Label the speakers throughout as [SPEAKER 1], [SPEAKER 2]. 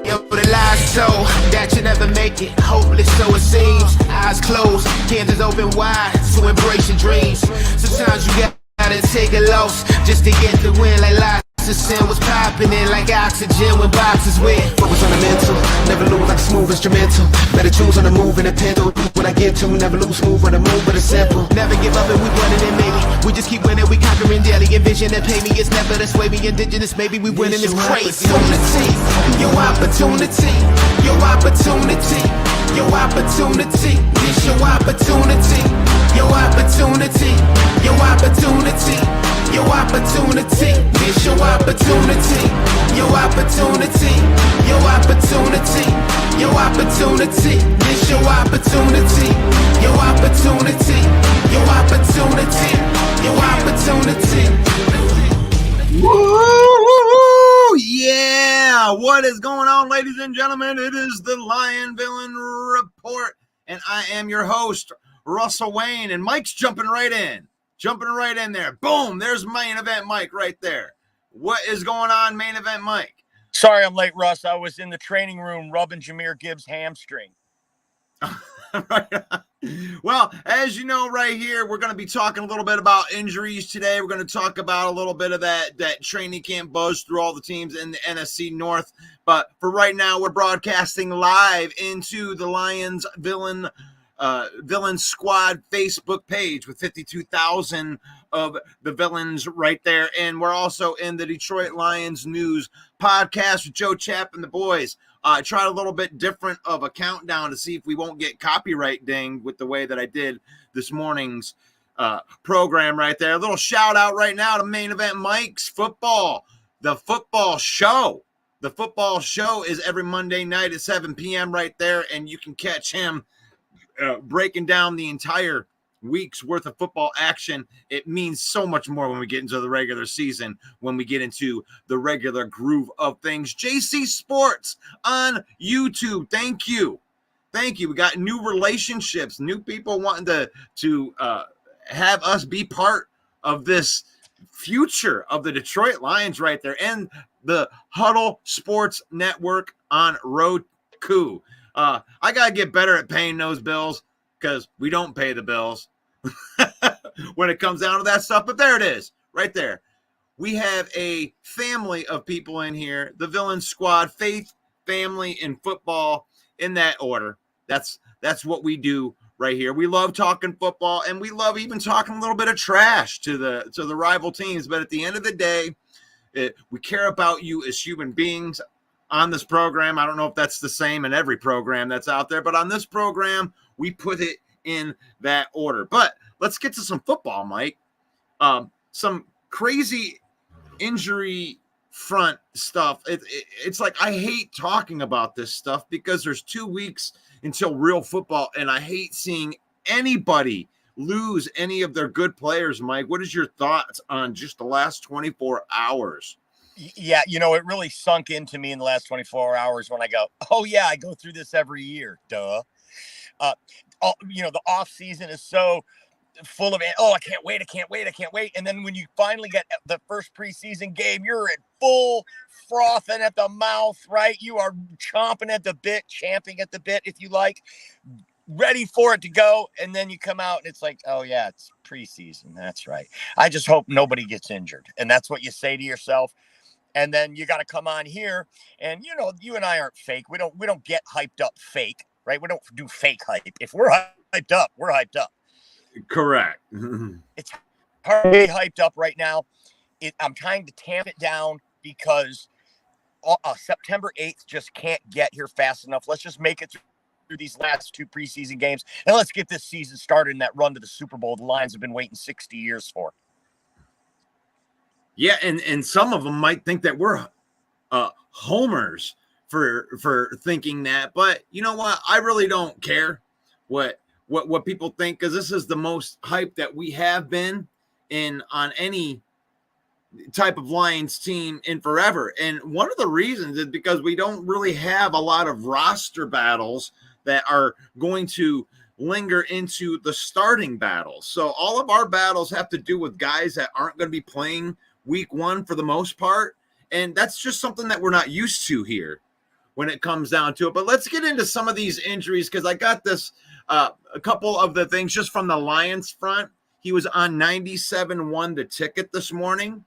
[SPEAKER 1] Yo, the lies so that you never make it. Hopeless, so it seems. Eyes closed, canvas open wide to embrace your dreams. Sometimes you gotta take a loss just to get the win. Like lies to sin was popping in like oxygen when boxes wet. Focus on the mental, never lose like a smooth instrumental. Better choose on the move and the pendle. When I get to, never lose smooth on the move, but it's simple. Never give up and we running it, maybe. We just keep winning, we conquering daily. Envision that pay me, it's never the sway me. Indigenous, maybe we winning this crazy. Your opportunity, your opportunity, your opportunity. This your opportunity, your opportunity, your opportunity, your opportunity. This your opportunity, your opportunity, your opportunity, your opportunity. This your opportunity, your opportunity, your opportunity, your opportunity.
[SPEAKER 2] Woo! Yeah! What is going on, ladies and gentlemen? It is the Lion Villain Report, and I am your host, Russell Wayne, and Mike's jumping right in there. Boom! There's Main Event Mike right there. What is going on, Main Event Mike?
[SPEAKER 3] Sorry I'm late, Russ. I was in the training room rubbing Jameer Gibbs' hamstring.
[SPEAKER 2] Right. Well, as you know, right here, we're going to be talking a little bit about injuries today. We're going to talk about a little bit of that training camp buzz through all the teams in the NFC North. But for right now, we're broadcasting live into the Lions Villain Squad Facebook page with 52,000 of the villains right there. And we're also in the Detroit Lions News podcast with Joe Chapp and the boys. I tried a little bit different of a countdown to see if we won't get copyright dinged with the way that I did this morning's program right there. A little shout out right now to Main Event Mike's Football, the football show. The football show is every Monday night at 7 p.m. right there, and you can catch him breaking down the entire week's worth of football action. It means so much more when we get into the regular season, when we get into the regular groove of things. JC Sports on YouTube. Thank you. We got new relationships, new people wanting to have us be part of this future of the Detroit Lions right there, and the Huddle Sports Network on Roku. I got to get better at paying those bills because we don't pay the bills when it comes down to that stuff. But there it is right there. We have a family of people in here, the Villain Squad, faith, family, and football in that order. That's what we do right here. We love talking football, and we love even talking a little bit of trash to the rival teams. But at the end of the day, We care about you as human beings on this program. I don't know if that's the same in every program that's out there, but on this program, we put it in that order. But let's get to some football, Mike. Some crazy injury front stuff. It's like I hate talking about this stuff because there's 2 weeks until real football, and I hate seeing anybody lose any of their good players. Mike, what is your thoughts on just the last 24 hours?
[SPEAKER 3] Yeah, it really sunk into me in the last 24 hours when I go, oh yeah, I go through this every year. Duh. The off season is so full of it. Oh, I can't wait. And then when you finally get the first preseason game, you're at full frothing at the mouth, right? You are chomping at the bit, champing at the bit, if you like, ready for it to go. And then you come out and it's like, oh yeah, it's preseason. That's right. I just hope nobody gets injured. And that's what you say to yourself. And then you got to come on here and, you and I aren't fake. We don't get hyped up fake, right? We don't do fake hype. If we're hyped up, we're hyped up.
[SPEAKER 2] Correct.
[SPEAKER 3] It's hard to be hyped up right now. I'm trying to tamp it down because September 8th just can't get here fast enough. Let's just make it through these last 2 preseason games, and let's get this season started in that run to the Super Bowl the Lions have been waiting 60 years for.
[SPEAKER 2] Yeah, and some of them might think that we're homers for thinking that, but you know what? I really don't care what people think, because this is the most hype that we have been in on any type of Lions team in forever. And one of the reasons is because we don't really have a lot of roster battles that are going to linger into the starting battles. So all of our battles have to do with guys that aren't going to be playing week 1 for the most part. And that's just something that we're not used to here when it comes down to it. But let's get into some of these injuries, because I got this a couple of the things just from the Lions front. He was on 97.1 The Ticket this morning,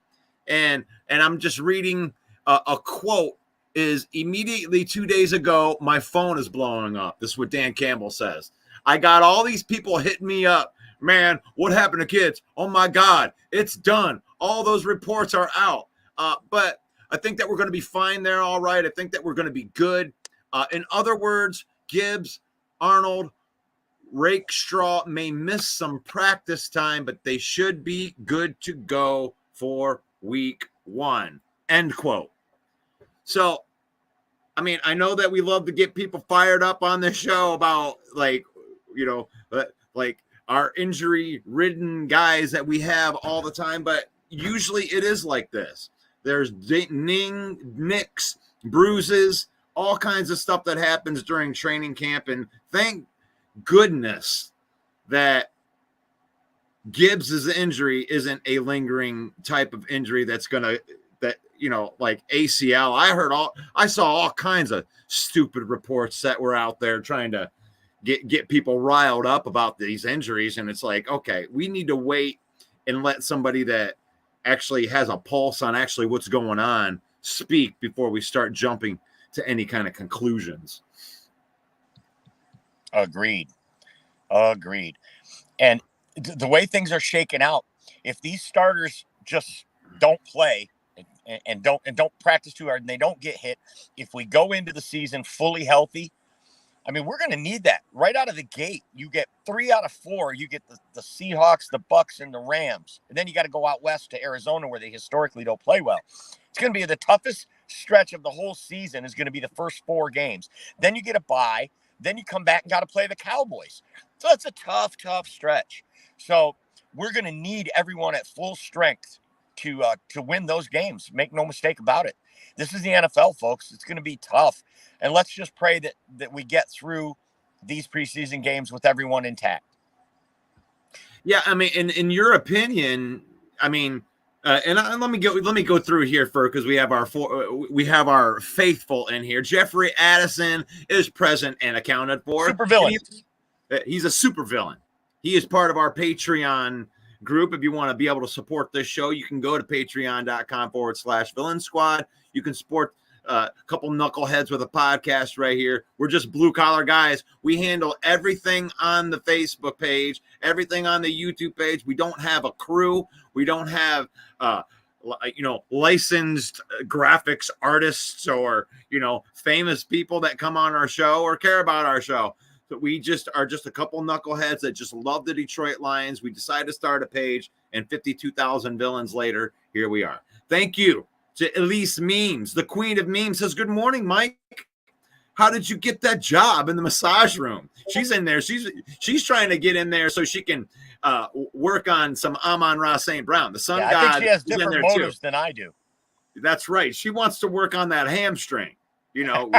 [SPEAKER 2] and I'm just reading a quote is immediately 2 days ago, my phone is blowing up. This is what Dan Campbell says. I got all these people hitting me up. Man, what happened to kids? Oh my God, it's done. All those reports are out. But I think that we're going to be fine there. All right. I think that we're going to be good. In other words, Gibbs, Arnold, Rakestraw may miss some practice time, but they should be good to go for week 1. End quote. So, I mean, I know that we love to get people fired up on this show about like our injury-ridden guys that we have all the time, but usually it is like this. There's nicks, bruises, all kinds of stuff that happens during training camp, and thank goodness that Gibbs's injury isn't a lingering type of injury that's gonna like ACL. I saw all kinds of stupid reports that were out there trying to get people riled up about these injuries, and it's like, okay, we need to wait and let somebody that actually has a pulse on actually what's going on speak before we start jumping to any kind of conclusions.
[SPEAKER 3] Agreed. And the way things are shaking out, if these starters just don't play and don't practice too hard and they don't get hit, if we go into the season fully healthy, I mean, we're going to need that right out of the gate. You get 3 out of 4. You get the Seahawks, the Bucks, and the Rams. And then you got to go out west to Arizona, where they historically don't play well. It's going to be the toughest stretch of the whole season is going to be the first 4 games. Then you get a bye. Then you come back and got to play the Cowboys. So it's a tough stretch. So we're going to need everyone at full strength to win those games. Make no mistake about it. This is the NFL, folks. It's going to be tough. And let's just pray that we get through these preseason games with everyone intact.
[SPEAKER 2] Yeah, I mean, in your opinion, I mean, let me go through here first, because we have our faithful in here. Jeffrey Addison is present and accounted for.
[SPEAKER 3] Supervillain.
[SPEAKER 2] He's a supervillain. He is part of our Patreon group. If you want to be able to support this show, you can go to patreon.com/villain squad. You can support a couple knuckleheads with a podcast right here. We're just blue collar guys. We handle everything on the Facebook page, everything on the YouTube page. We don't have a crew. We don't have licensed graphics artists or, famous people that come on our show or care about our show. So we just are just a couple knuckleheads that just love the Detroit Lions. We decided to start a page, and 52,000 villains later, here we are. Thank you to Elise Memes. The queen of memes says, good morning, Mike. How did you get that job in the massage room? She's in there. She's trying to get in there so she can work on some Amon-Ra St. Brown. The sun god.
[SPEAKER 3] I think she has different motives than I do.
[SPEAKER 2] That's right. She wants to work on that hamstring. We don't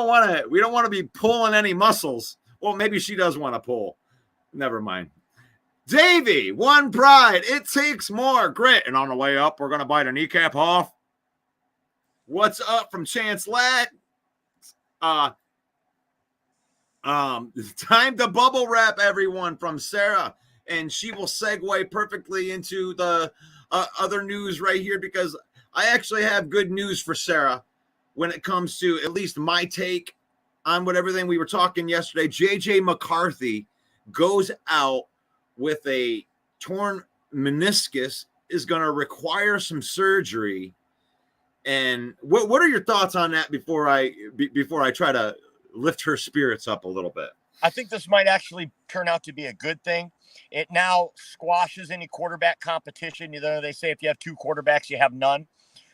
[SPEAKER 2] want to be pulling any muscles. Well, maybe she does want to pull. Never mind. Davey, one pride. It takes more grit. And on the way up, we're going to bite a kneecap off. What's up from Chance Latt? Time to bubble wrap, everyone, from Sarah. And she will segue perfectly into the other news right here, because I actually have good news for Sarah when it comes to at least my take on everything we were talking yesterday. JJ McCarthy goes out with a torn meniscus, is going to require some surgery. And what are your thoughts on that before I try to lift her spirits up a little bit?
[SPEAKER 3] I think this might actually turn out to be a good thing. It now squashes any quarterback competition. They say if you have two quarterbacks, you have none.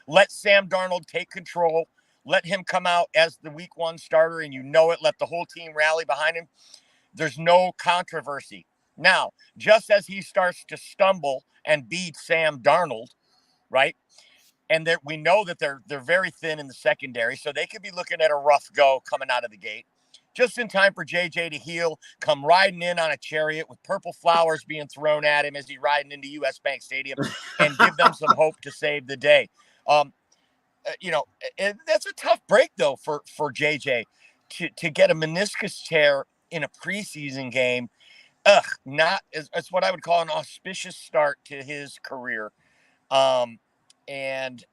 [SPEAKER 3] Let Sam Darnold take control. Let him come out as the week one starter, and it. Let the whole team rally behind him. There's no controversy. Now, just as he starts to stumble and beat Sam Darnold, right? And we know that they're very thin in the secondary, so they could be looking at a rough go coming out of the gate. Just in time for JJ to heal, come riding in on a chariot with purple flowers being thrown at him as he's riding into U.S. Bank Stadium, and give them some hope to save the day. That's a tough break, though, for JJ to get a meniscus tear in a preseason game. It's what I would call an auspicious start to his career. And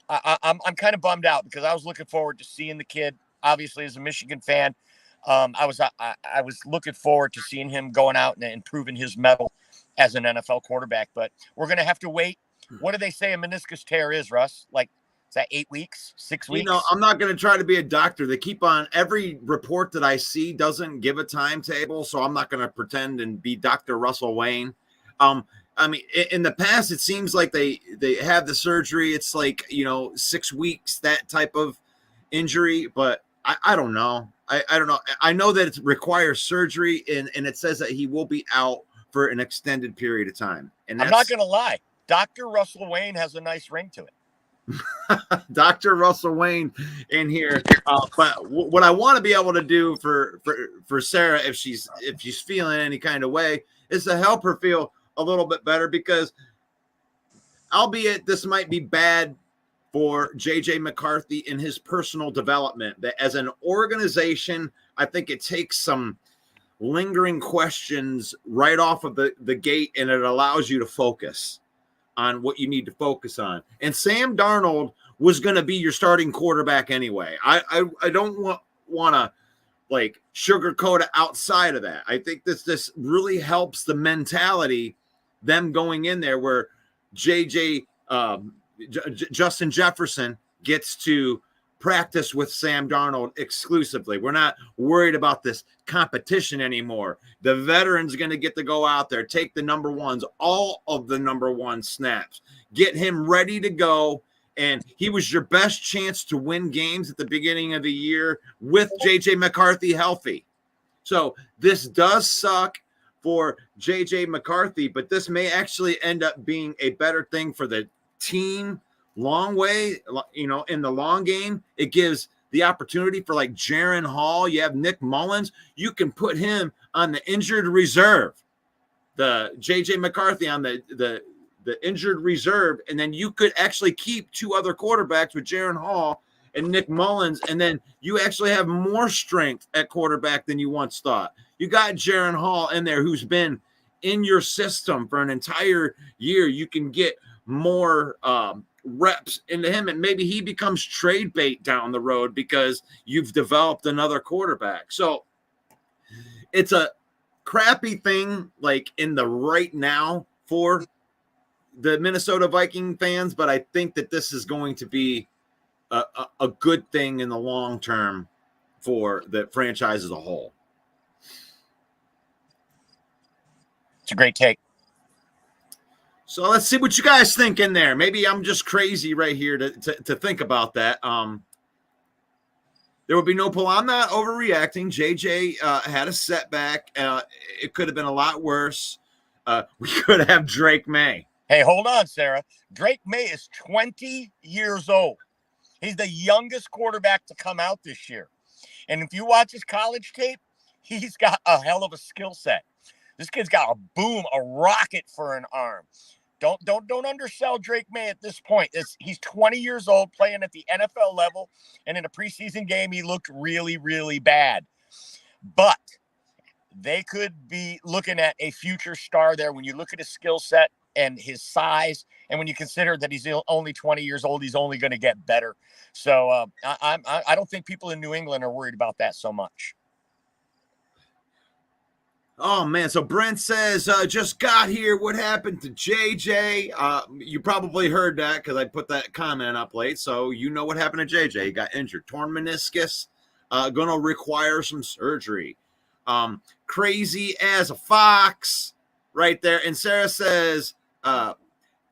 [SPEAKER 3] I'm kind of bummed out because I was looking forward to seeing the kid. Obviously, as a Michigan fan, I was looking forward to seeing him going out and proving his mettle as an NFL quarterback. But we're going to have to wait. What do they say a meniscus tear is, Russ? Like, is that 8 weeks, 6 weeks?
[SPEAKER 2] I'm not going to try to be a doctor. They keep on, every report that I see doesn't give a timetable, so I'm not going to pretend and be Dr. Russell Wayne. In the past, it seems like they have the surgery. It's like, 6 weeks, that type of injury, but I don't know. I don't know. I know that it requires surgery, and it says that he will be out for an extended period of time. And
[SPEAKER 3] I'm not going to lie. Dr. Russell Wayne has a nice ring to it.
[SPEAKER 2] Dr. Russell Wayne in here. But what I want to be able to do for Sarah, if she's feeling any kind of way, is to help her feel a little bit better, because albeit this might be bad for JJ McCarthy in his personal development, that as an organization, I think it takes some lingering questions right off of the gate, and it allows you to focus on what you need to focus on. And Sam Darnold was going to be your starting quarterback anyway. I don't want to like sugarcoat it outside of that. I think this really helps the mentality, them going in there where Justin Jefferson gets to practice with Sam Darnold exclusively. We're not worried about this competition anymore. The veteran's going to get to go out there, take the number ones, all of the number one snaps, get him ready to go. And he was your best chance to win games at the beginning of the year with JJ McCarthy healthy. So this does suck for JJ McCarthy, but this may actually end up being a better thing for the team long way, in the long game. It gives the opportunity for like Jaron Hall. You have Nick Mullins. You can put him on the injured reserve, the JJ McCarthy on the injured reserve. And then you could actually keep two other quarterbacks with Jaron Hall and Nick Mullins. And then you actually have more strength at quarterback than you once thought. You got Jaron Hall in there, who's been in your system for an entire year. You can get more reps into him, and maybe he becomes trade bait down the road because you've developed another quarterback. So it's a crappy thing, like in the right now for the Minnesota Viking fans, but I think that this is going to be a good thing in the long term for the franchise as a whole.
[SPEAKER 3] It's a great take.
[SPEAKER 2] So let's see what you guys think in there. Maybe I'm just crazy right here to think about that. There would be no pull. I'm not overreacting. JJ had a setback. It could have been a lot worse. We could have Drake May.
[SPEAKER 3] Hey, hold on, Sarah. Drake May is 20 years old. He's the youngest quarterback to come out this year. And if you watch his college tape, he's got a hell of a skill set. This kid's got a rocket for an arm. Don't undersell Drake May at this point. He's 20 years old, playing at the NFL level, and in a preseason game, he looked really, really bad. But they could be looking at a future star there when you look at his skill set and his size, and when you consider that he's only 20 years old, he's only going to get better. So I don't think people in New England are worried about that so much.
[SPEAKER 2] Oh, man. So Brent says, just got here. What happened to JJ? You probably heard that because I put that comment up late. So you know what happened to JJ. He got injured. Torn meniscus. Going to require some surgery. Crazy as a fox right there. And Sarah says,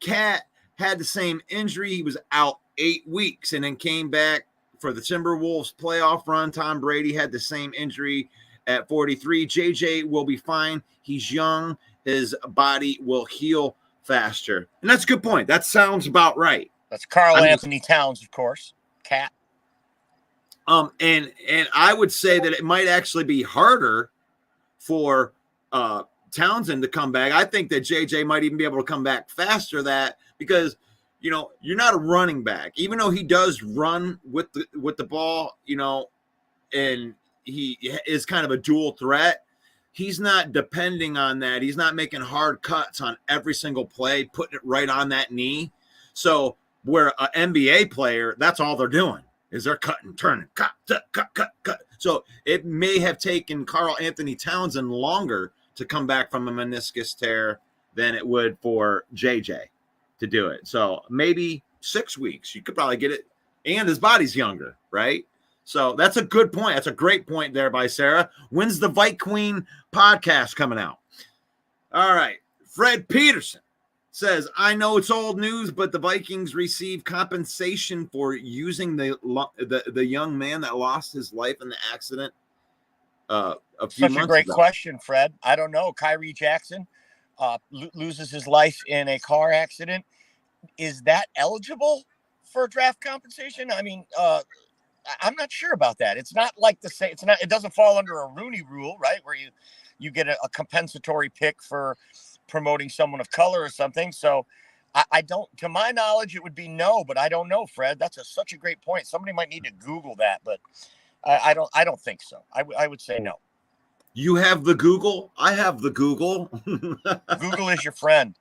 [SPEAKER 2] Cat had the same injury. He was out 8 weeks and then came back for the Timberwolves playoff run. Tom Brady had the same injury at 43. JJ will be fine. He's young. His body will heal faster. And that's a good point. That sounds about right.
[SPEAKER 3] That's Carl Anthony Towns, of course. Cat.
[SPEAKER 2] And I would say that it might actually be harder for Townsend to come back. I think that JJ might even be able to come back faster because you're not a running back, even though he does run with the ball, and he is kind of a dual threat. He's not depending on that. He's not making hard cuts on every single play, putting it right on that knee. So where an NBA player, that's all they're doing is they're cutting, turning, cut. So it may have taken Carl Anthony Townsend longer to come back from a meniscus tear than it would for JJ to do it. So maybe 6 weeks. You could probably get it. And his body's younger, right? So that's a good point. That's a great point there by Sarah. When's the Vike Queen podcast coming out? All right. Fred Peterson says, I know it's old news, but the Vikings receive compensation for using the young man that lost his life in the accident a few months ago. Such a
[SPEAKER 3] great question, Fred. I don't know. Kyrie Jackson loses his life in a car accident. Is that eligible for draft compensation? I mean, I'm not sure about that. It's not like it doesn't fall under a Rooney rule, right? Where you get a compensatory pick for promoting someone of color or something. So I don't, to my knowledge, it would be no, but I don't know, Fred. That's such a great point. Somebody might need to Google that, but I don't think so. I would say no.
[SPEAKER 2] You have the Google. I have the Google.
[SPEAKER 3] Google is your friend.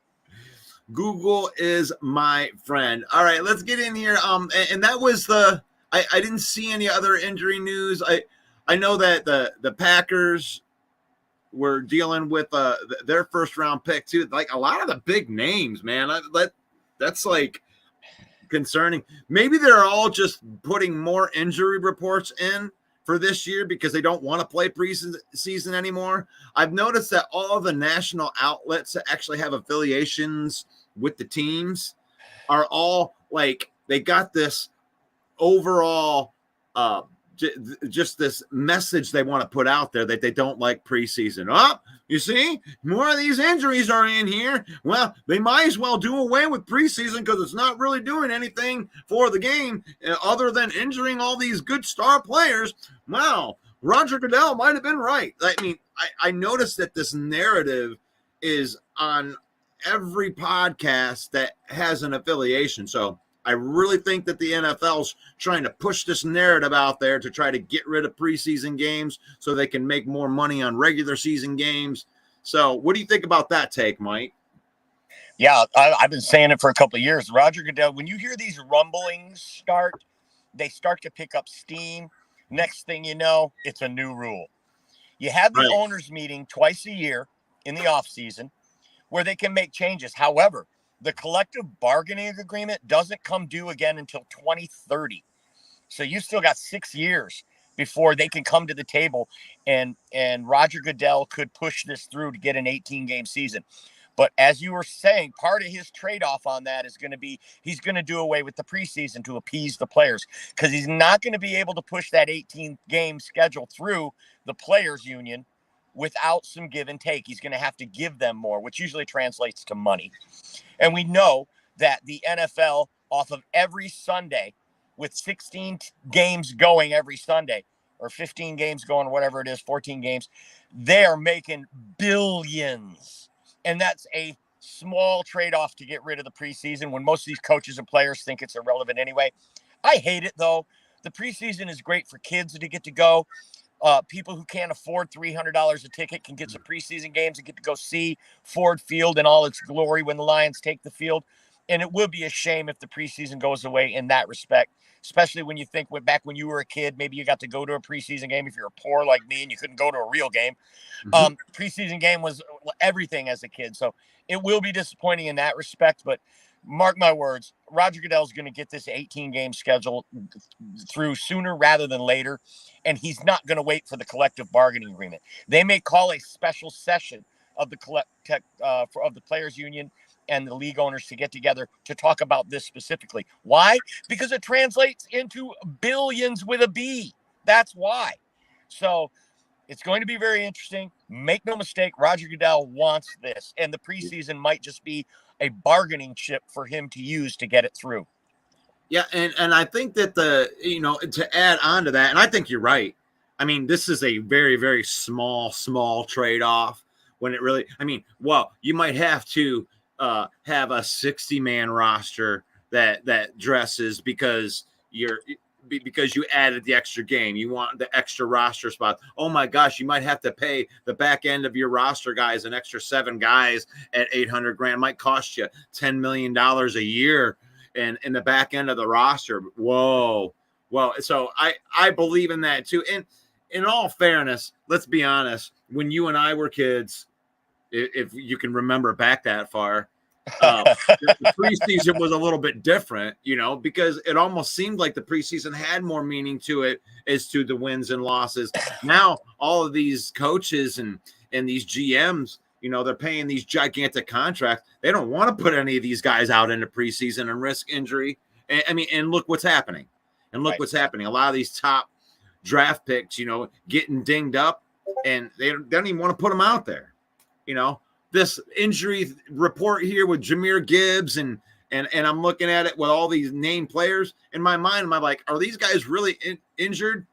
[SPEAKER 2] Google is my friend. All right, let's get in here. And that was I didn't see any other injury news. I know that the Packers were dealing with their first round pick too. Like a lot of the big names, man. That's like concerning. Maybe they're all just putting more injury reports in for this year because they don't want to play preseason anymore. I've noticed that all of the national outlets that actually have affiliations with the teams are all like they got this overall just this message they want to put out there that they don't like preseason. You see, more of these injuries are in here. Well, they might as well do away with preseason because it's not really doing anything for the game other than injuring all these good star players. Wow, Roger Goodell might have been right. I mean, I noticed that this narrative is on every podcast that has an affiliation. So I really think that the NFL's trying to push this narrative out there to try to get rid of preseason games so they can make more money on regular season games. So what do you think about that take, Mike?
[SPEAKER 3] Yeah, I've been saying it for a couple of years. Roger Goodell, when you hear these rumblings start, they start to pick up steam. Next thing you know, it's a new rule. You have the owners meeting twice a year in the offseason where they can make changes. However, The collective bargaining agreement doesn't come due again until 2030. So you still got 6 years before they can come to the table, and Roger Goodell could push this through to get an 18-game season. But as you were saying, part of his trade-off on that is going to be he's going to do away with the preseason to appease the players, because he's not going to be able to push that 18-game schedule through the players' union without some give and take. He's going to have to give them more, which usually translates to money. And we know that the NFL, off of every Sunday, with 16 games going every Sunday, or 15 games going, whatever it is, 14 games, they are making billions. And that's a small trade-off to get rid of the preseason when most of these coaches and players think it's irrelevant anyway. I hate it, though. The preseason is great for kids to get to go. People who can't afford $300 a ticket can get some preseason games and get to go see Ford Field in all its glory when the Lions take the field. And it would be a shame if the preseason goes away in that respect, especially when you think back when you were a kid, maybe you got to go to a preseason game if you're poor like me and you couldn't go to a real game. Preseason game was everything as a kid. So it will be disappointing in that respect, but mark my words, Roger Goodell is going to get this 18-game schedule through sooner rather than later, and he's not going to wait for the collective bargaining agreement. They may call a special session of the of the players union and the league owners to get together to talk about this specifically. Why? Because it translates into billions with a B. That's why. So it's going to be very interesting. Make no mistake, Roger Goodell wants this, and the preseason might just be a bargaining chip for him to use to get it through.
[SPEAKER 2] Yeah, and I think that to add on to that, and I think you're right. I mean, this is a very, very small trade-off when it really, you might have to have a 60-man roster that dresses because you added the extra game. You want the extra roster spot. Oh my gosh, you might have to pay the back end of your roster guys an extra 7 guys at $800,000. Might cost you $10 million a year and in the back end of the roster. Whoa. Well, so I believe in that too. And in all fairness, let's be honest, when you and I were kids, if you can remember back that far, the preseason was a little bit different, because it almost seemed like the preseason had more meaning to it as to the wins and losses. Now, all of these coaches and these GMs, they're paying these gigantic contracts. They don't want to put any of these guys out into preseason and risk injury. And look what's happening. And look what's happening. A lot of these top draft picks, getting dinged up, and they don't even want to put them out there. This injury report here with Jahmyr Gibbs and I'm looking at it with all these named players in my mind. I'm like, are these guys really injured,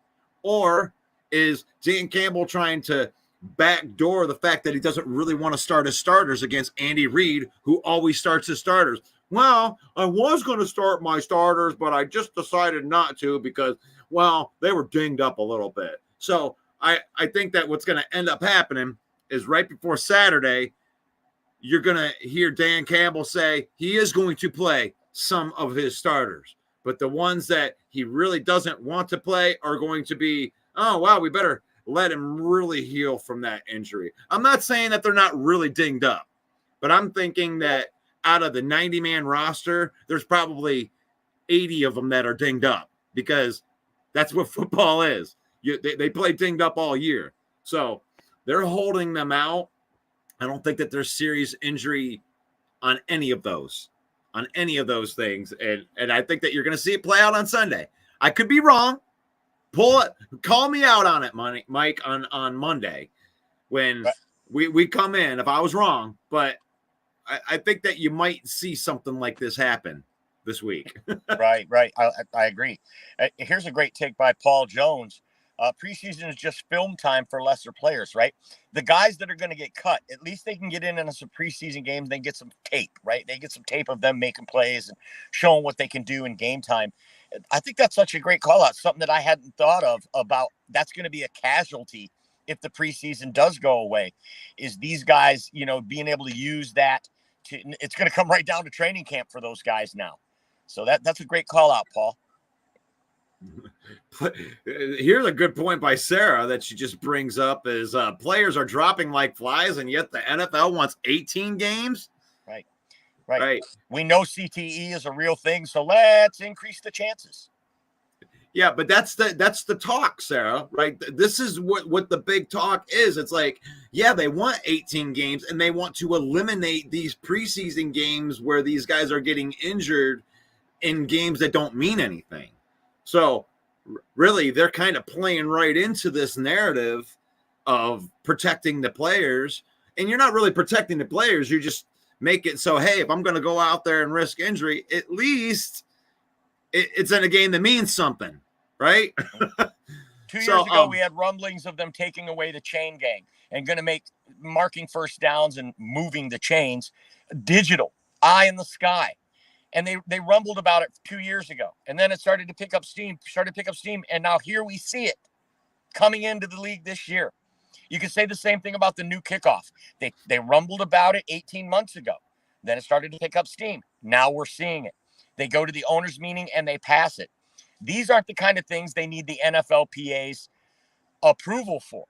[SPEAKER 2] or is Dan Campbell trying to backdoor the fact that he doesn't really want to start his starters against Andy Reid, who always starts his starters? Well, I was going to start my starters, but I just decided not to because, they were dinged up a little bit. So I think that what's going to end up happening is right before Saturday, you're going to hear Dan Campbell say he is going to play some of his starters, but the ones that he really doesn't want to play are going to be, we better let him really heal from that injury. I'm not saying that they're not really dinged up, but I'm thinking that out of the 90-man roster, there's probably 80 of them that are dinged up, because that's what football is. They play dinged up all year. So they're holding them out. I don't think that there's serious injury on any of those things. And I think that you're going to see it play out on Sunday. I could be wrong. Call me out on it, Mike, on Monday when we come in if I was wrong. But I think that you might see something like this happen this week.
[SPEAKER 3] Right. I agree. Here's a great take by Paul Jones. Preseason is just film time for lesser players, right? The guys that are going to get cut, at least they can get in some preseason games. They get some tape, right? They get some tape of them making plays and showing what they can do in game time. I think that's such a great call out. Something that I hadn't thought of about. That's going to be a casualty if the preseason does go away, is these guys, being able to use that. It's going to come right down to training camp for those guys now. So that's a great call out, Paul.
[SPEAKER 2] Here's a good point by Sarah that she just brings up is players are dropping like flies, and yet the NFL wants 18 games.
[SPEAKER 3] Right. Right.
[SPEAKER 2] Right.
[SPEAKER 3] We know CTE is a real thing, so let's increase the chances.
[SPEAKER 2] Yeah, but that's the talk, Sarah, right? This is what the big talk is. It's like, yeah, they want 18 games and they want to eliminate these preseason games where these guys are getting injured in games that don't mean anything. So really, they're kind of playing right into this narrative of protecting the players. And you're not really protecting the players. You just make it so, hey, if I'm going to go out there and risk injury, at least it's in a game that means something, right?
[SPEAKER 3] 2 years ago, we had rumblings of them taking away the chain gang and going to make marking first downs and moving the chains digital, eye in the sky. And they rumbled about it 2 years ago. And then it started to pick up steam. And now here we see it coming into the league this year. You can say the same thing about the new kickoff. They rumbled about it 18 months ago. Then it started to pick up steam. Now we're seeing it. They go to the owners' meeting and they pass it. These aren't the kind of things they need the NFLPA's approval for.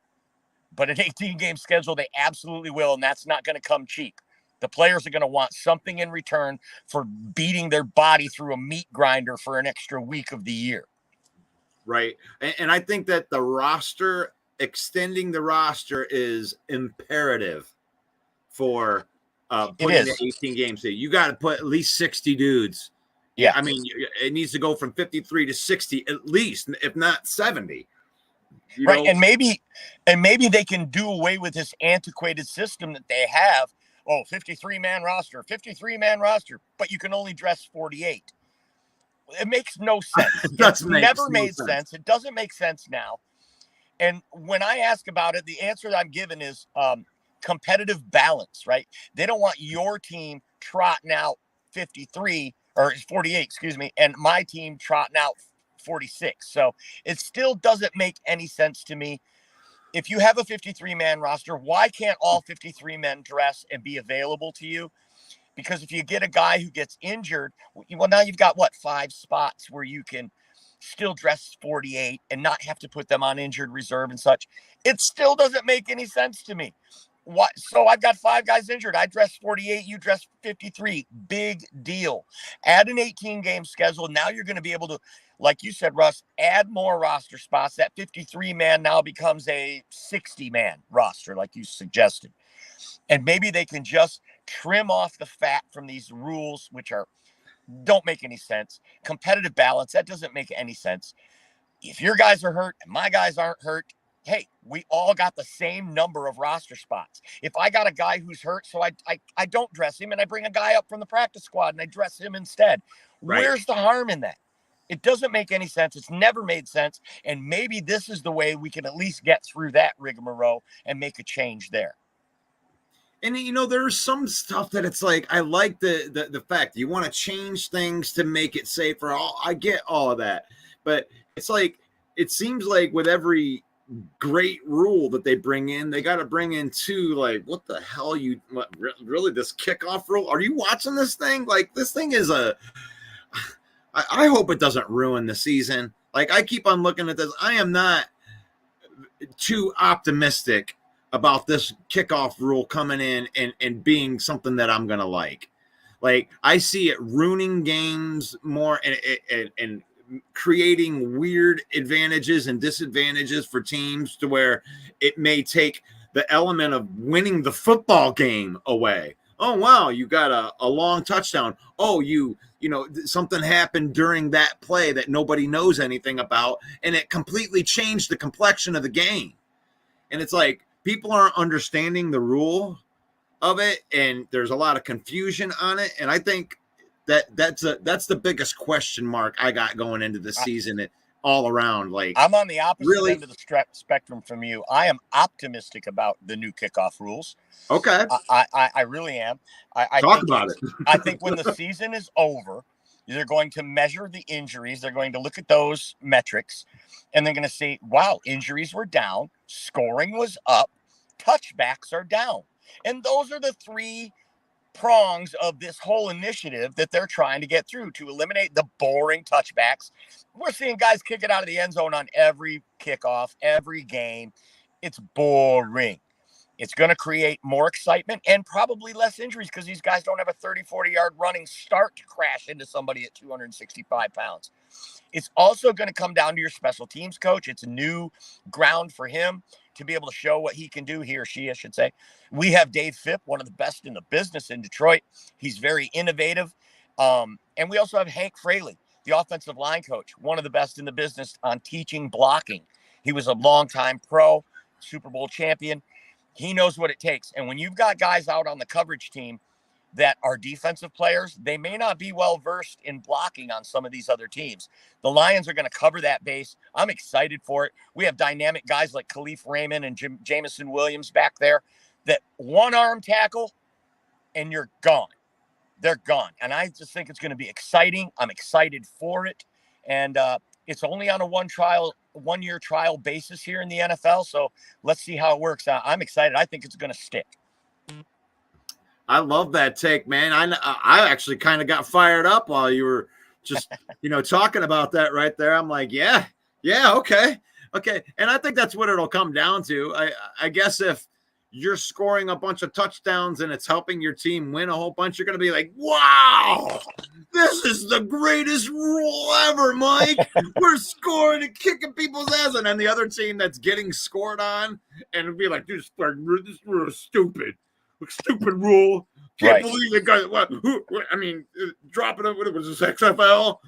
[SPEAKER 3] But an 18-game schedule, they absolutely will, and that's not going to come cheap. The players are going to want something in return for beating their body through a meat grinder for an extra week of the year.
[SPEAKER 2] Right. And I think that extending the roster is imperative for putting the 18 games in. You got to put at least 60 dudes.
[SPEAKER 3] Yeah.
[SPEAKER 2] I mean, it needs to go from 53 to 60 at least, if not 70.
[SPEAKER 3] Right. And maybe they can do away with this antiquated system that they have. Oh, 53-man roster, but you can only dress 48. It makes no sense. It's never made sense. It doesn't make sense now. And when I ask about it, the answer that I'm given is competitive balance, right? They don't want your team trotting out 53 or 48, excuse me, and my team trotting out 46. So it still doesn't make any sense to me. If you have a 53-man roster, why can't all 53 men dress and be available to you? Because if you get a guy who gets injured, well, now you've got 5 spots where you can still dress 48 and not have to put them on injured reserve and such. It still doesn't make any sense to me. What? So I've got 5 guys injured. I dress 48, you dress 53. Big deal. Add an 18-game schedule. Now you're going to be able to, like you said, Russ, add more roster spots. That 53-man now becomes a 60-man roster, like you suggested. And maybe they can just trim off the fat from these rules, which don't make any sense. Competitive balance, that doesn't make any sense. If your guys are hurt and my guys aren't hurt, hey, we all got the same number of roster spots. If I got a guy who's hurt, so I don't dress him and I bring a guy up from the practice squad and I dress him instead. Right. Where's the harm in that? It doesn't make any sense. It's never made sense. And maybe this is the way we can at least get through that rigmarole and make a change there.
[SPEAKER 2] And, there's some stuff that it's like, I like the fact you want to change things to make it safer. I get all of that. But it's like, it seems like with every great rule that they bring in, they got to bring in 2, like, what the hell really this kickoff rule? Are you watching this thing? Like, this thing is I hope it doesn't ruin the season. Like, I keep on looking at this. I am not too optimistic about this kickoff rule coming in and being something that I'm going to like. Like, I see it ruining games more and creating weird advantages and disadvantages for teams to where it may take the element of winning the football game away. Oh, wow, you got a long touchdown. Oh, something happened during that play that nobody knows anything about, and it completely changed the complexion of the game. And it's like, people aren't understanding the rule of it, and there's a lot of confusion on it. And I think that's the biggest question mark I got going into the season all around. Like, I'm on the opposite
[SPEAKER 3] end of the spectrum from you. I am optimistic about the new kickoff rules.
[SPEAKER 2] Okay.
[SPEAKER 3] I really am.
[SPEAKER 2] Talk about it.
[SPEAKER 3] I think when the season is over, they're going to measure the injuries. They're going to look at those metrics, and they're going to say, wow, injuries were down, scoring was up, touchbacks are down. And those are the 3 prongs of this whole initiative that they're trying to get through to eliminate the boring touchbacks. We're seeing guys kick it out of the end zone on every kickoff, every game. It's boring. It's going to create more excitement and probably less injuries because these guys don't have a 30, 40-yard running start to crash into somebody at 265 pounds. It's also going to come down to your special teams coach. It's new ground for him to be able to show what he can do, he or she, I should say. We have Dave Phipp, one of the best in the business in Detroit. He's very innovative. And we also have Hank Fraley, the offensive line coach, one of the best in the business on teaching blocking. He was a longtime pro, Super Bowl champion. He knows what it takes. And when you've got guys out on the coverage team that are defensive players, they may not be well versed in blocking on some of these other teams. The Lions are going to cover that base. I'm excited for it. We have dynamic guys like Khalif Raymond and Jamison Williams back there that one arm tackle and you're gone. They're gone. And I just think it's going to be exciting. I'm excited for it. And it's only on a one-year trial basis here in the NFL. So let's see how it works out. I'm excited. I think it's going to stick.
[SPEAKER 2] I love that take, man. I actually kind of got fired up while you were just, talking about that right there. I'm like, yeah, okay. And I think that's what it'll come down to. I guess if you're scoring a bunch of touchdowns and it's helping your team win a whole bunch, you're going to be like, wow, this is the greatest rule ever, Mike. We're scoring and kicking people's ass. And then the other team that's getting scored on and it'll be like, this rule is stupid. Stupid rule. Can't believe it got dropping it. What was this, XFL?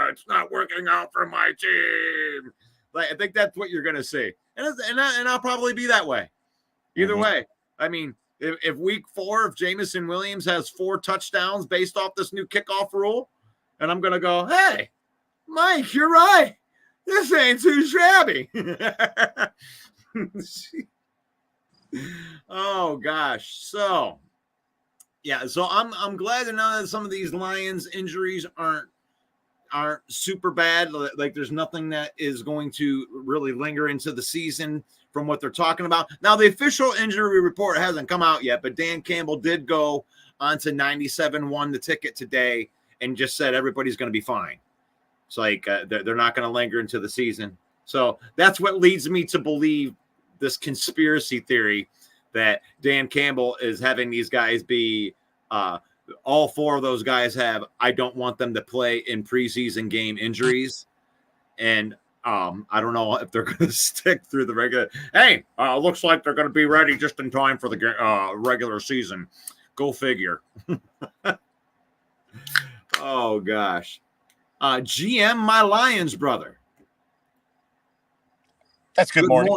[SPEAKER 2] It's not working out for my team. Like, I think that's what you're going to see. And I'll probably be that way. Either way. I mean, if week 4, if Jamison Williams has 4 touchdowns based off this new kickoff rule, and I'm going to go, hey, Mike, you're right. This ain't too shabby. Oh gosh. So I'm glad to know that some of these Lions injuries aren't super bad. Like there's nothing that is going to really linger into the season from what they're talking about. Now the official injury report hasn't come out yet, but Dan Campbell did go onto 97.1 the ticket today and just said everybody's going to be fine. It's like they're not going to linger into the season. So that's what leads me to believe this conspiracy theory that Dan Campbell is having these guys be all 4 of those guys have I don't want them to play in preseason game injuries. And I don't know if they're going to stick through the regular. Hey, looks like they're going to be ready just in time for the regular season. Go figure. Oh gosh. GM, my Lions brother.
[SPEAKER 3] That's good morning.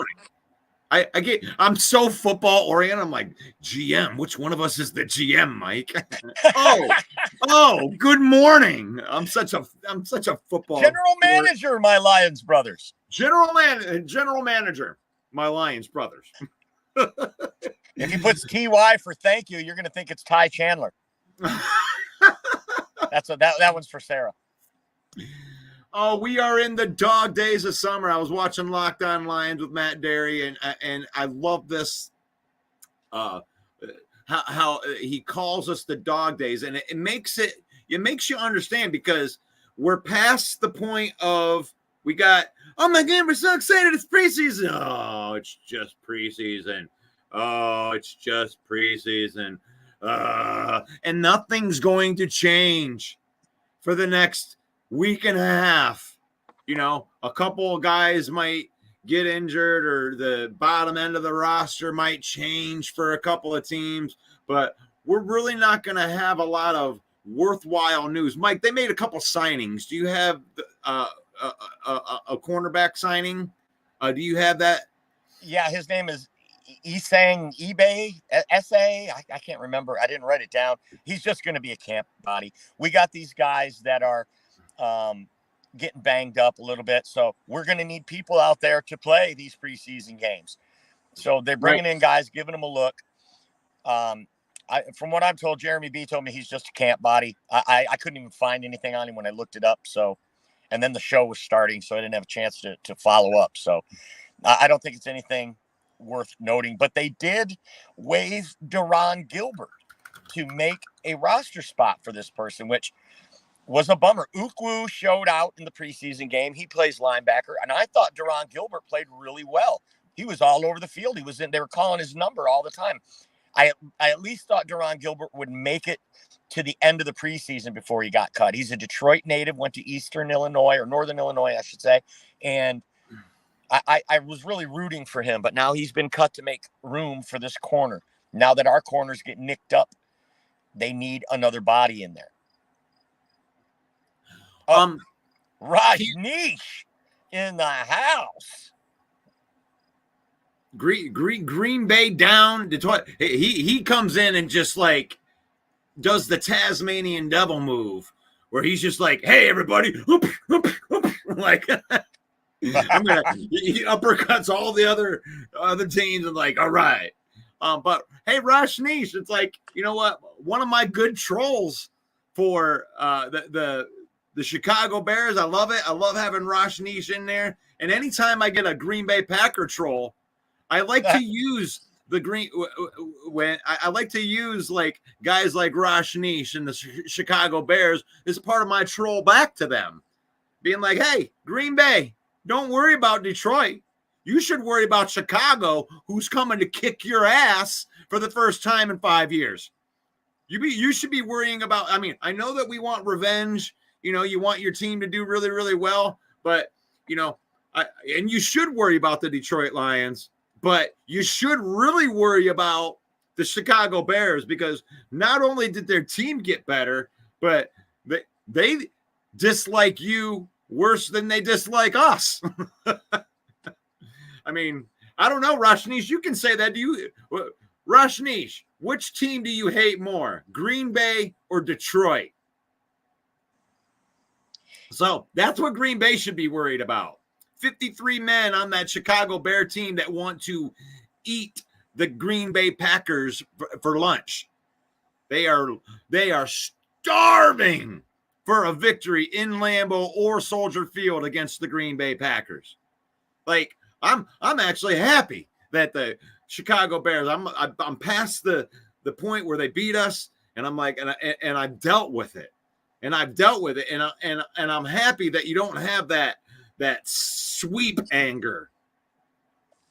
[SPEAKER 2] I'm so football oriented. I'm like, GM, which one of us is the GM, Mike? Good morning. I'm such a football
[SPEAKER 3] general manager, my Lions brothers.
[SPEAKER 2] General manager, my Lions brothers.
[SPEAKER 3] If he puts TY for thank you, you're going to think it's Ty Chandler. That one's for Sarah.
[SPEAKER 2] Oh, we are in the dog days of summer. I was watching Locked On Lions with Matt Derry, and I love this. How he calls us the dog days, and it makes you understand because we're past the point of we got. Oh my God, we're so excited! It's preseason. Oh, it's just preseason. Oh, it's just preseason. And nothing's going to change for the next week and a half. A couple of guys might get injured or the bottom end of the roster might change for a couple of teams, but we're really not going to have a lot of worthwhile news. Mike, they made a couple signings. Do you have a cornerback signing? Do you have that?
[SPEAKER 3] Yeah, his name is Isang S.A. I can't remember. I didn't write it down. He's just going to be a camp body. We got these guys that are getting banged up a little bit. So we're going to need people out there to play these preseason games. So they're bringing in guys, giving them a look. From what I'm told, Jeremy B told me he's just a camp body. I couldn't even find anything on him when I looked it up. So, and then the show was starting, so I didn't have a chance to follow up. So I don't think it's anything worth noting, but they did waive Deron Gilbert to make a roster spot for this person, which was a bummer. Ukwu showed out in the preseason game. He plays linebacker, and I thought Deron Gilbert played really well. He was all over the field. They were calling his number all the time. I at least thought Deron Gilbert would make it to the end of the preseason before he got cut. He's a Detroit native, went to Eastern Illinois, or Northern Illinois, I should say. And I was really rooting for him, but now he's been cut to make room for this corner. Now that our corners get nicked up, they need another body in there. Rajneesh in the house.
[SPEAKER 2] Green Bay down. Detroit. He comes in and just like does the Tasmanian devil move, where he's just like, "Hey, everybody!" Like he uppercuts all the other teams and like, "All right." But hey, Rajneesh, it's like, you know what? One of my good trolls for the Chicago Bears. I love it. I love having Rajneesh in there. And anytime I get a Green Bay Packer troll, I like to use I like to use like guys like Rajneesh and the Chicago Bears as part of my troll back to them, being like, "Hey, Green Bay, don't worry about Detroit. You should worry about Chicago, who's coming to kick your ass for the first time in 5 years. You should be worrying about." I mean, I know that we want revenge. You know, you want your team to do really, really well, but you know, and you should worry about the Detroit Lions. But you should really worry about the Chicago Bears, because not only did their team get better, but they dislike you worse than they dislike us. I mean, I don't know, Rajneesh. You can say that. Rajneesh, which team do you hate more, Green Bay or Detroit? So that's what Green Bay should be worried about. 53 men on that Chicago Bear team that want to eat the Green Bay Packers for lunch. They are starving for a victory in Lambeau or Soldier Field against the Green Bay Packers. Like, I'm actually happy that the Chicago Bears, I'm past the point where they beat us, and I'm like, and I've dealt with it. And I've dealt with it, and I'm happy that you don't have that sweep anger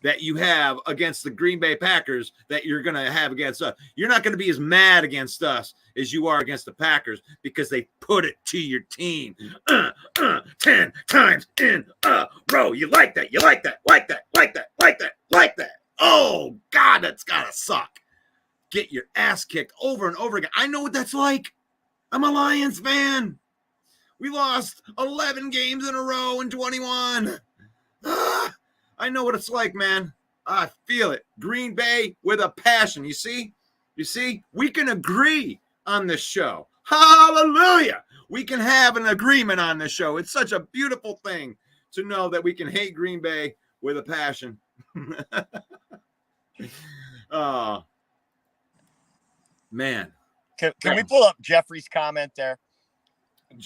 [SPEAKER 2] that you have against the Green Bay Packers that you're going to have against us. You're not going to be as mad against us as you are against the Packers, because they put it to your team 10 times in a row. You like that. You like that. Like that. Like that. Like that. Like that. Oh, God, that's got to suck. Get your ass kicked over and over again. I know what that's like. I'm a Lions fan. We lost 11 games in a row in 21. I know what it's like, man. I feel it. Green Bay with a passion. You see, we can agree on this show. Hallelujah. We can have an agreement on this show. It's such a beautiful thing to know that we can hate Green Bay with a passion. Oh, man.
[SPEAKER 3] Can we pull up Jeffrey's comment there?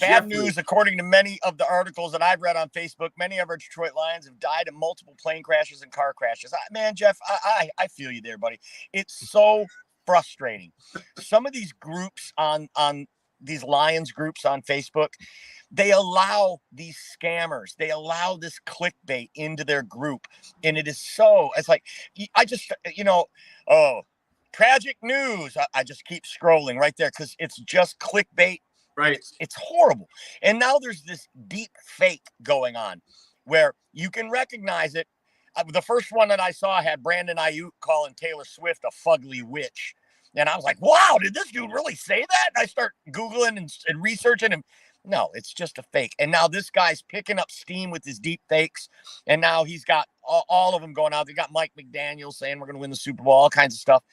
[SPEAKER 3] Bad news, according to many of the articles that I've read on Facebook, many of our Detroit Lions have died in multiple plane crashes and car crashes. Man, Jeff, I feel you there, buddy. It's so frustrating. Some of these groups on these Lions groups on Facebook, they allow these scammers, they allow this clickbait into their group. And it's like, I just, tragic news. I just keep scrolling right there because it's just clickbait.
[SPEAKER 2] Right.
[SPEAKER 3] It's horrible. And now there's this deep fake going on where you can recognize it. The first one that I saw had Brandon Ayuk calling Taylor Swift a fugly witch. And I was like, wow, did this dude really say that? And I start Googling and researching him. No, it's just a fake. And now this guy's picking up steam with his deep fakes. And now he's got all of them going out. They got Mike McDaniel saying we're going to win the Super Bowl, all kinds of stuff.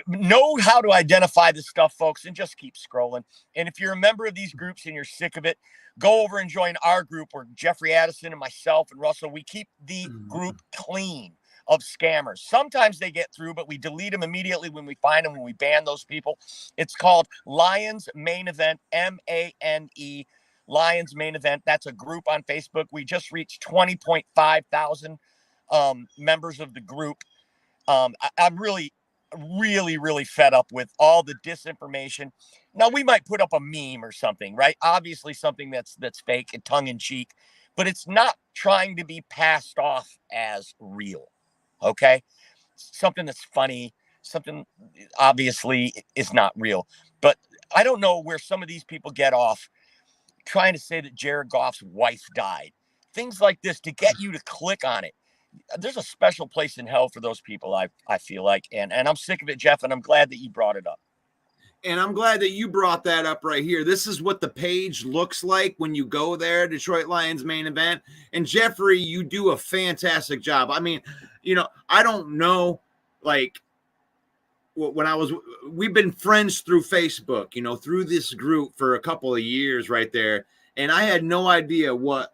[SPEAKER 3] Know how to identify this stuff, folks, and just keep scrolling. And if you're a member of these groups and you're sick of it, go over and join our group where Jeffrey Addison and myself and Russell, we keep the group clean of scammers. Sometimes they get through, but we delete them immediately when we find them, when we ban those people. It's called Lions Main Event, MANE, Lions Main Event. That's a group on Facebook. We just reached 20.5 thousand members of the group. I'm really fed up with all the disinformation. Now, we might put up a meme or something, right? Obviously something that's fake and tongue in cheek, but it's not trying to be passed off as real. Okay. Something that's funny, something obviously is not real. But I don't know where some of these people get off trying to say that Jared Goff's wife died. Things like this to get you to click on it. There's a special place in hell for those people, I feel like. And I'm sick of it, Jeff, and I'm glad that you brought it up.
[SPEAKER 2] And I'm glad that you brought that up right here. This is what the page looks like when you go there, Detroit Lions main event. And Jeffrey, you do a fantastic job. I mean, I don't know, like, we've been friends through Facebook, through this group for a couple of years right there. And I had no idea what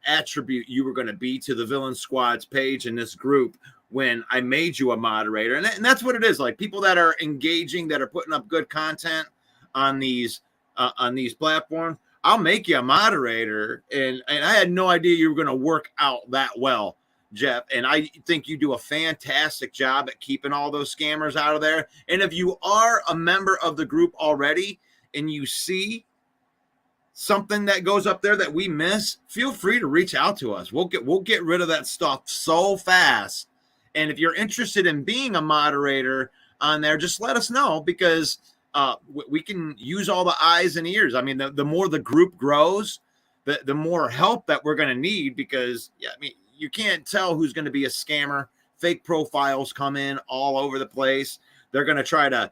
[SPEAKER 2] attribute you were going to be to the Villain Squad's page in this group when I made you a moderator. And that's what it is. Like, people that are engaging, that are putting up good content on these platforms, I'll make you a moderator. And I had no idea you were going to work out that well, Jeff. And I think you do a fantastic job at keeping all those scammers out of there. And if you are a member of the group already and you see something that goes up there that we miss, feel free to reach out to us. We'll get rid of that stuff so fast. And if you're interested in being a moderator on there, just let us know, because we can use all the eyes and ears. I mean, the more the group grows, the more help that we're going to need, because you can't tell who's going to be a scammer. Fake profiles come in all over the place. They're going to try to,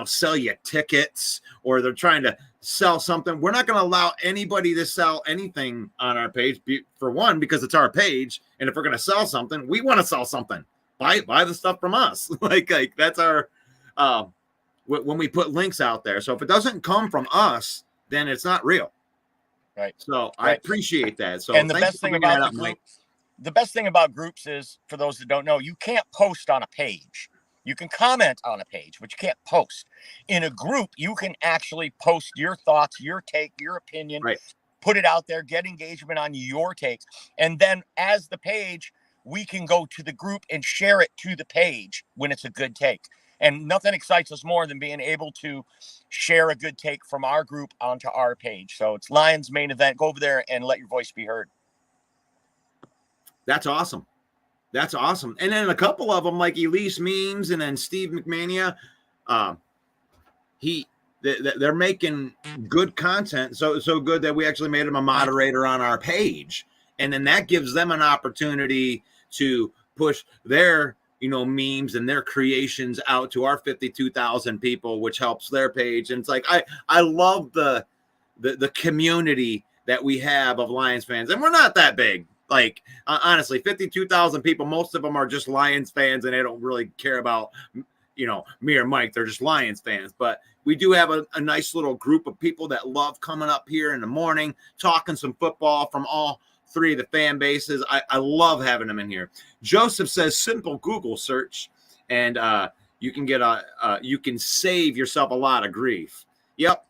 [SPEAKER 2] sell you tickets, or they're trying to sell something. We're not going to allow anybody to sell anything on our page, for one, because it's our page. And if we're going to sell something, we want to sell something. Buy the stuff from us. like that's our, when we put links out there. So if it doesn't come from us, then it's not real.
[SPEAKER 3] Right.
[SPEAKER 2] So I appreciate that. So,
[SPEAKER 3] and the best thing about the best thing about groups is, for those that don't know, you can't post on a page. You can comment on a page, but you can't post. In a group, you can actually post your thoughts, your take, your opinion,
[SPEAKER 2] right,
[SPEAKER 3] put it out there, get engagement on your takes. And then as the page, we can go to the group and share it to the page when it's a good take. And nothing excites us more than being able to share a good take from our group onto our page. So it's Lions main event. Go over there and let your voice be heard.
[SPEAKER 2] That's awesome. That's awesome. And then a couple of them, like Elise Memes and then Steve McMania, they're making good content. So good that we actually made him a moderator on our page. And then that gives them an opportunity to push their, memes and their creations out to our 52,000 people, which helps their page. And it's like, I love the community that we have of Lions fans. And we're not that big. Like, honestly, 52,000 people, most of them are just Lions fans, and they don't really care about, me or Mike. They're just Lions fans. But we do have a nice little group of people that love coming up here in the morning, talking some football from all three of the fan bases. I love having them in here. Joseph says simple Google search, and you can save yourself a lot of grief. Yep.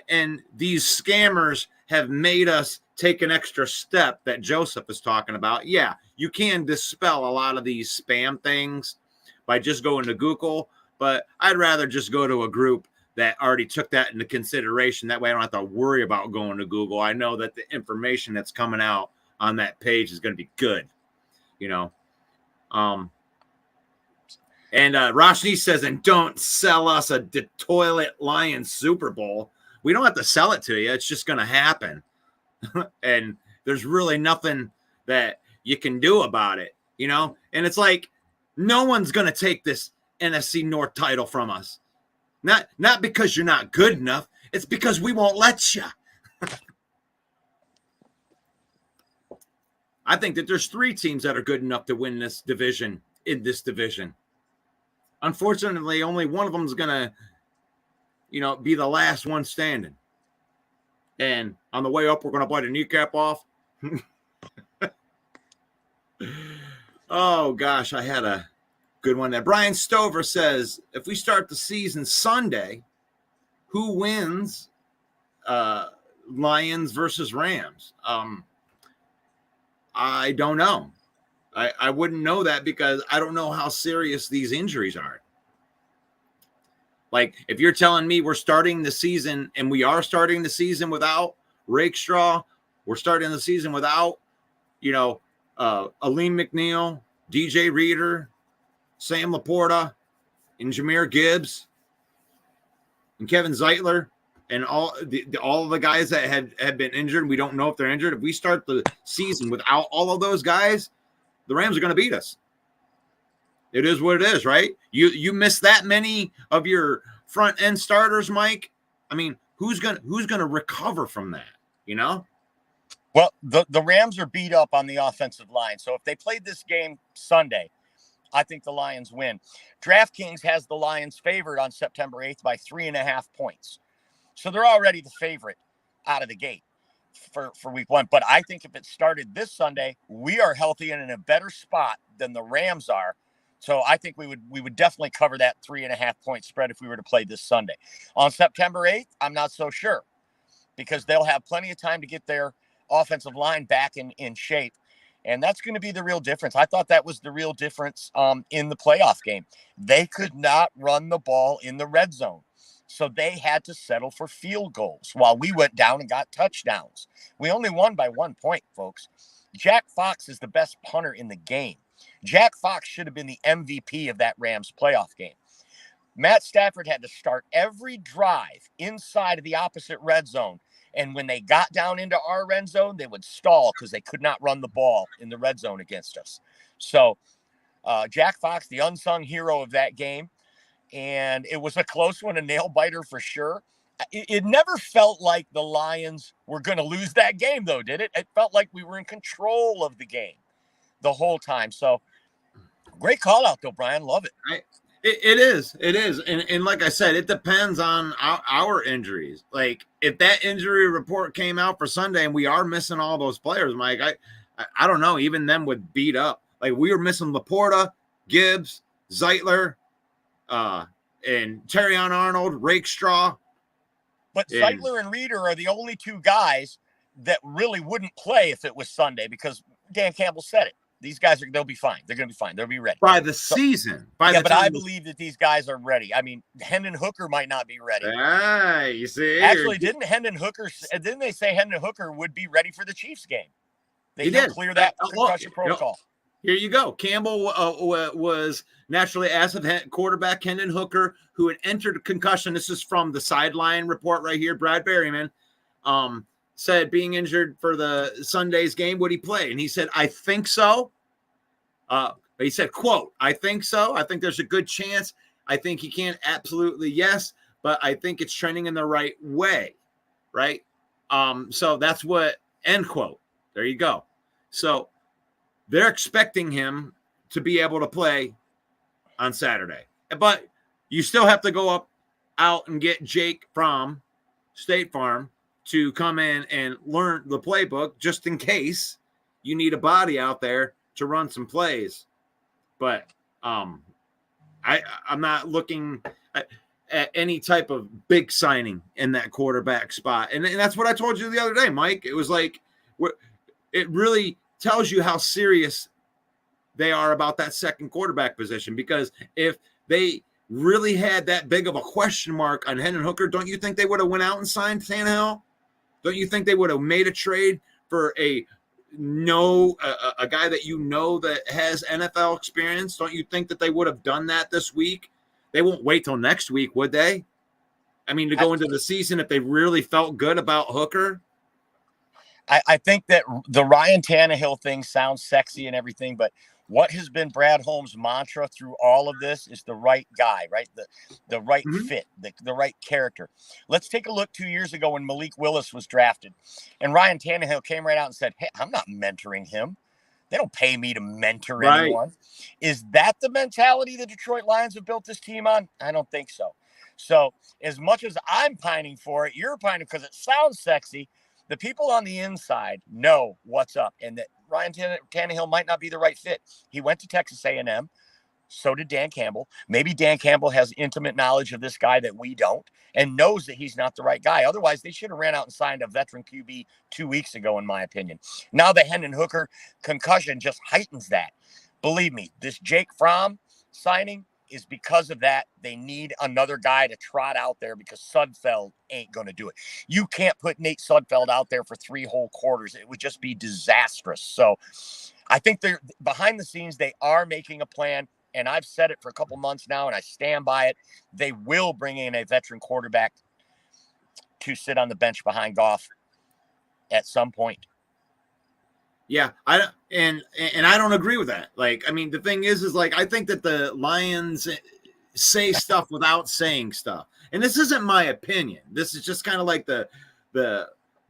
[SPEAKER 2] And these scammers have made us take an extra step that Joseph is talking about. Yeah, you can dispel a lot of these spam things by just going to Google, but I'd rather just go to a group that already took that into consideration. That way I don't have to worry about going to Google. I know that the information that's coming out on that page is going to be good, And Roshni says, and don't sell us a toilet Lions Super Bowl. We don't have to sell it to you. It's just going to happen. And there's really nothing that you can do about it, And it's like, no one's going to take this NFC North title from us. Not because you're not good enough. It's because we won't let you. I think that there's 3 teams that are good enough to win this division, in this division. Unfortunately, only one of them is going to, be the last one standing. And on the way up, we're going to bite a kneecap off. Oh, gosh, I had a good one there. Brian Stover says, if we start the season Sunday, who wins Lions versus Rams? I don't know. I wouldn't know that because I don't know how serious these injuries are. Like, if you're telling me we're starting the season and we are starting the season without Rakestraw We're starting the season without, Aleem McNeil, DJ Reader, Sam Laporta, and Jahmyr Gibbs, and Kevin Zeitler, and all of the guys that had been injured. We don't know if they're injured. If we start the season without all of those guys, the Rams are going to beat us. It is what it is, right? You miss that many of your front end starters, Mike. I mean, who's gonna recover from that?
[SPEAKER 3] Well, the Rams are beat up on the offensive line. So if they played this game Sunday, I think the Lions win. DraftKings has the Lions favored on September 8th by 3.5 points. So they're already the favorite out of the gate for week 1. But I think if it started this Sunday, we are healthy and in a better spot than the Rams are. So I think we would definitely cover that 3.5 point spread if we were to play this Sunday. On September 8th, I'm not so sure because they'll have plenty of time to get their offensive line back in shape. And that's going to be the real difference. I thought that was the real difference in the playoff game. They could not run the ball in the red zone. So they had to settle for field goals while we went down and got touchdowns. We only won by 1 point, folks. Jack Fox is the best punter in the game. Jack Fox should have been the MVP of that Rams playoff game. Matt Stafford had to start every drive inside of the opposite red zone. And when they got down into our red zone, they would stall because they could not run the ball in the red zone against us. So Jack Fox, the unsung hero of that game. And it was a close one, a nail biter for sure. It never felt like the Lions were going to lose that game, though, did it? It felt like we were in control of the game the whole time. So great call out, though, Brian. Love it.
[SPEAKER 2] It is. And like I said, it depends on our injuries. Like if that injury report came out for Sunday and we are missing all those players, Mike, I don't know, even them would beat up. Like we were missing Laporta, Gibbs, Zeitler, and Terrion Arnold, Rakestraw.
[SPEAKER 3] But Zeitler and Reader are the only two guys that really wouldn't play if it was Sunday because Dan Campbell said it. These guys they'll be fine. They're going to be fine. They'll be ready.
[SPEAKER 2] By the season.
[SPEAKER 3] But I believe that these guys are ready. I mean, Hendon Hooker might not be ready.
[SPEAKER 2] You see.
[SPEAKER 3] Actually, didn't they say Hendon Hooker would be ready for the Chiefs game? They did clear that concussion protocol.
[SPEAKER 2] Here you go. Campbell was naturally asked of quarterback Hendon Hooker, who had entered concussion. This is from the sideline report right here. Brad Berryman said being injured for the Sunday's game, would he play? And he said, I think so. He said, quote, I think so. I think there's a good chance. I think he can. Absolutely, yes. But I think it's trending in the right way. Right. So that's what, end quote. There you go. So they're expecting him to be able to play on Saturday. But you still have to go out and get Jake from State Farm to come in and learn the playbook just in case you need a body out there to run some plays. But I'm not looking at any type of big signing in that quarterback spot. And that's what I told you the other day, Mike. It was like it really tells you how serious they are about that second quarterback position, because if they really had that big of a question mark on Hendon Hooker, don't you think they would have went out and signed Tannehill? Don't you think they would have made a trade for a guy that that has NFL experience? Don't you think that they would have done that this week? They won't wait till next week, would they? I mean, to go into the season if they really felt good about Hooker?
[SPEAKER 3] I think that the Ryan Tannehill thing sounds sexy and everything, but what has been Brad Holmes' mantra through all of this is the right guy, right? The right fit, the right character. Let's take a look 2 years ago when Malik Willis was drafted. And Ryan Tannehill came right out and said, hey, I'm not mentoring him. They don't pay me to mentor anyone. Is that the mentality the Detroit Lions have built this team on? I don't think so. So as much as I'm pining for it, you're pining because it sounds sexy. The people on the inside know what's up, and that Ryan Tannehill might not be the right fit. He went to Texas A&M. So did Dan Campbell. Maybe Dan Campbell has intimate knowledge of this guy that we don't and knows that he's not the right guy. Otherwise, they should have ran out and signed a veteran QB 2 weeks ago, in my opinion. Now the Hendon Hooker concussion just heightens that. Believe me, this Jake Fromm signing is because of that. They need another guy to trot out there because Sudfeld ain't going to do it. You can't put Nate Sudfeld out there for 3 whole quarters. It would just be disastrous. So I think they're behind the scenes. They are making a plan. And I've said it for a couple months now, and I stand by it. They will bring in a veteran quarterback to sit on the bench behind Goff at some point.
[SPEAKER 2] Yeah, I don't agree with that. Like, I mean, the thing is like, I think that the Lions say stuff without saying stuff, and this isn't my opinion. This is just kind of like the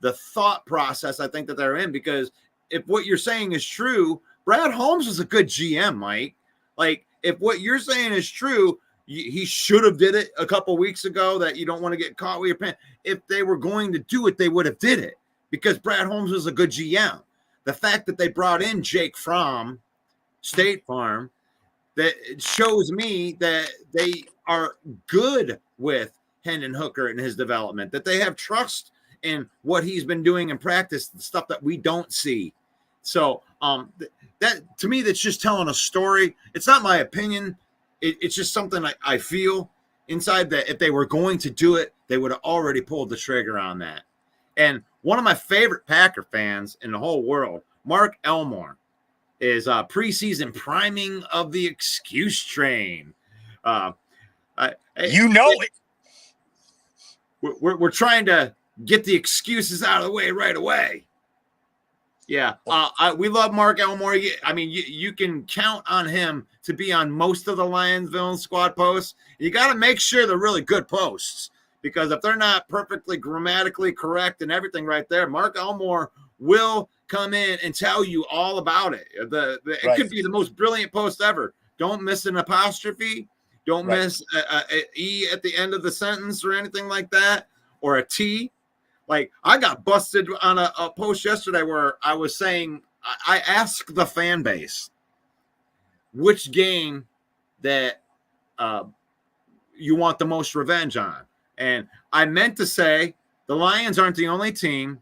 [SPEAKER 2] thought process I think that they're in. Because if what you're saying is true, Brad Holmes was a good GM, Mike. Like, if what you're saying is true, he should have did it a couple weeks ago. That you don't want to get caught with your pants. If they were going to do it, they would have did it because Brad Holmes was a good GM. The fact that they brought in Jake Fromm, State Farm, that shows me that they are good with Hendon Hooker and his development, that they have trust in what he's been doing in practice, the stuff that we don't see. So that to me, that's just telling a story. It's not my opinion. It's just something I feel inside that if they were going to do it, they would have already pulled the trigger on that. And one of my favorite Packer fans in the whole world, Mark Elmore, is preseason priming of the excuse train.
[SPEAKER 3] You know it.
[SPEAKER 2] We're trying to get the excuses out of the way right away. Yeah, we love Mark Elmore. I mean, you can count on him to be on most of the Lions Villain Squad posts. You got to make sure they're really good posts, because if they're not perfectly grammatically correct and everything right there, Mark Elmore will come in and tell you all about it. It could be the most brilliant post ever. Don't miss an apostrophe. Don't miss a E at the end of the sentence or anything like that, or a T. Like, I got busted on a post yesterday where I was saying, I asked the fan base which game that you want the most revenge on. And I meant to say the Lions aren't the only team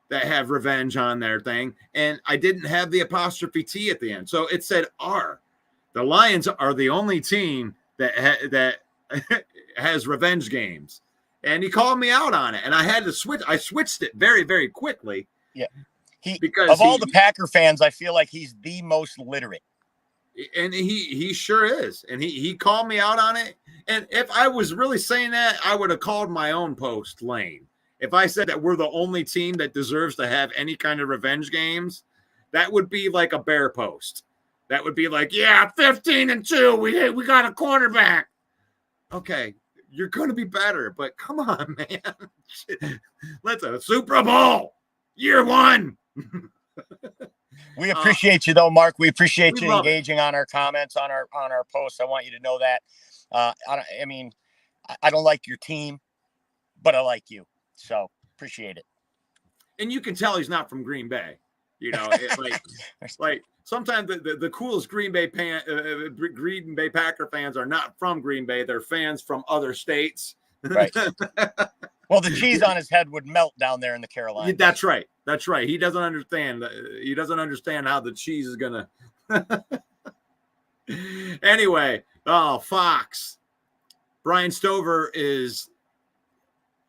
[SPEAKER 2] that have revenge on their thing. And I didn't have the apostrophe T at the end. So it said R. The Lions are the only team that has revenge games. And he called me out on it. And I had to switch. I switched it very, very quickly.
[SPEAKER 3] Yeah.
[SPEAKER 2] Because
[SPEAKER 3] of all the Packer fans, I feel like he's the most literate.
[SPEAKER 2] And he sure is. And he called me out on it. And if I was really saying that, I would have called my own post lame. If I said that we're the only team that deserves to have any kind of revenge games, that would be like a Bear post. That would be like, yeah, 15-2. We got a quarterback. Okay, you're going to be better. But come on, man. Let's a Super Bowl. Year 1.
[SPEAKER 3] We appreciate you, though, Mark. We appreciate you engaging on our comments, on our posts. I want you to know that. I mean, I don't like your team, but I like you. So appreciate it.
[SPEAKER 2] And you can tell he's not from Green Bay. You know, like sometimes the coolest Green Bay Packer fans are not from Green Bay. They're fans from other states.
[SPEAKER 3] Right. Well, the cheese on his head would melt down there in the Carolinas.
[SPEAKER 2] That's right. That's right. He doesn't understand. He doesn't understand how the cheese is going to. Anyway, Fox. Brian Stover is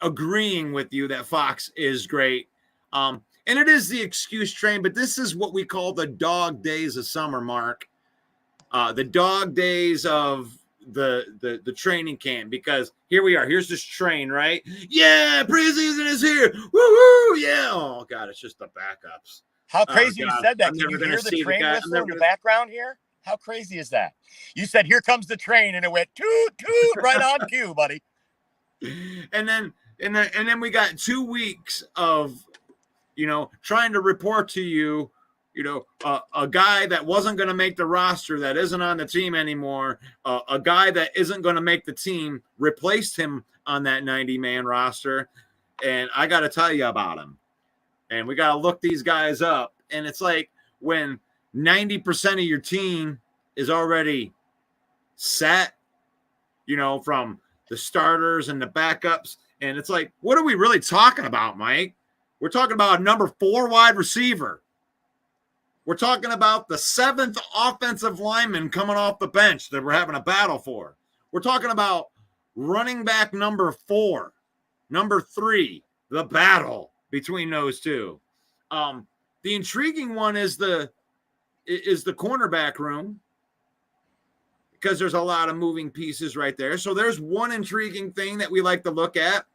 [SPEAKER 2] agreeing with you that Fox is great. And it is the excuse train, but this is what we call the dog days of summer, Mark. The dog days of the training camp, because here we are. Here's this train, right? Yeah, preseason is here. Woo-hoo, yeah. Oh, God, it's just the backups.
[SPEAKER 3] How crazy you said that. Can you hear the train whistle in the background here? How crazy is that? You said, here comes the train, and it went toot, toot, right on cue, buddy.
[SPEAKER 2] And then we got 2 weeks of, trying to report to you, a guy that wasn't going to make the roster, that isn't on the team anymore, a guy that isn't going to make the team, replaced him on that 90-man roster. And I got to tell you about him. And we got to look these guys up. And it's like when 90% of your team is already set, from the starters and the backups. And it's like, what are we really talking about, Mike? We're talking about a number 4 wide receiver. We're talking about the 7th offensive lineman coming off the bench that we're having a battle for. We're talking about running back number 4, number 3, the battle between those two. The intriguing one is the cornerback room, because there's a lot of moving pieces right there. So there's one intriguing thing that we like to look at.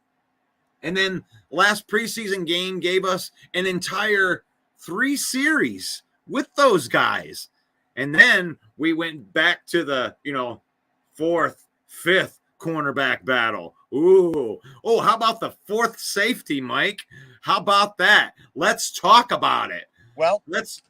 [SPEAKER 2] And then last preseason game gave us an entire 3 series with those guys. And then we went back to the, 4th, 5th cornerback battle. Ooh. Oh, how about the 4th safety, Mike? How about that? Let's talk about it.
[SPEAKER 3] Well,
[SPEAKER 2] let's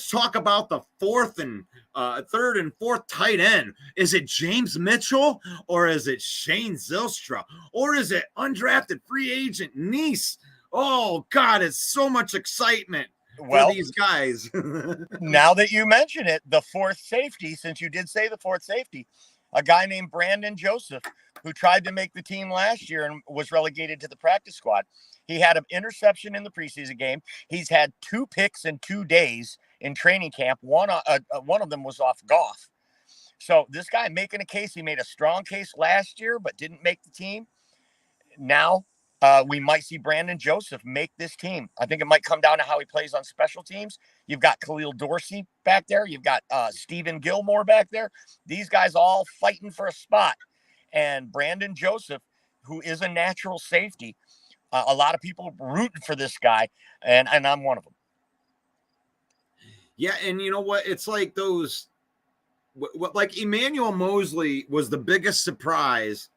[SPEAKER 2] talk about the 4th and 3rd and 4th tight end. Is it James Mitchell, or is it Shane Zylstra, or is it undrafted free agent Nice? Oh God, it's so much excitement for these guys.
[SPEAKER 3] Now that you mention it, the 4th safety, since you did say the 4th safety, a guy named Brandon Joseph, who tried to make the team last year and was relegated to the practice squad. He had an interception in the preseason game. He's had 2 picks in 2 days in training camp. One of them was off Goff. So this guy making a case. He made a strong case last year, but didn't make the team. Now we might see Brandon Joseph make this team. I think it might come down to how he plays on special teams. You've got Khalil Dorsey back there. You've got Stephen Gilmore back there. These guys all fighting for a spot. And Brandon Joseph, who is a natural safety, a lot of people rooting for this guy, and I'm one of them.
[SPEAKER 2] Yeah, and you know what? It's like those, like Emmanuel Mosley was the biggest surprise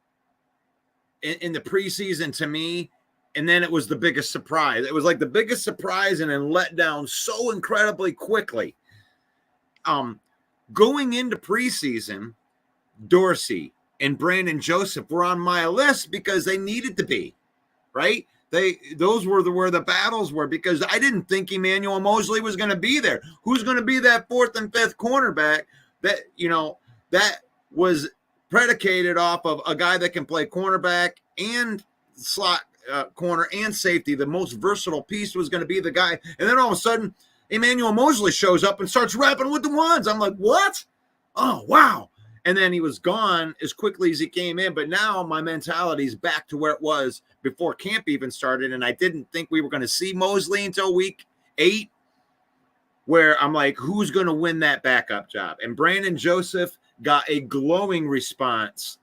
[SPEAKER 2] in the preseason to me, and then it was the biggest surprise. It was like the biggest surprise and then let down so incredibly quickly. Going into preseason, Dorsey and Brandon Joseph were on my list because they needed to be. Right? Those were where the battles were, because I didn't think Emmanuel Mosley was going to be there. Who's going to be that 4th and 5th cornerback that, that was predicated off of a guy that can play cornerback and slot corner and safety. The most versatile piece was going to be the guy. And then all of a sudden, Emmanuel Mosley shows up and starts rapping with the ones. I'm like, what? Oh, wow. And then he was gone as quickly as he came in. But now my mentality is back to where it was before camp even started. And I didn't think we were going to see Mosley until week 8, where I'm like, who's going to win that backup job? And Brandon Joseph got a glowing response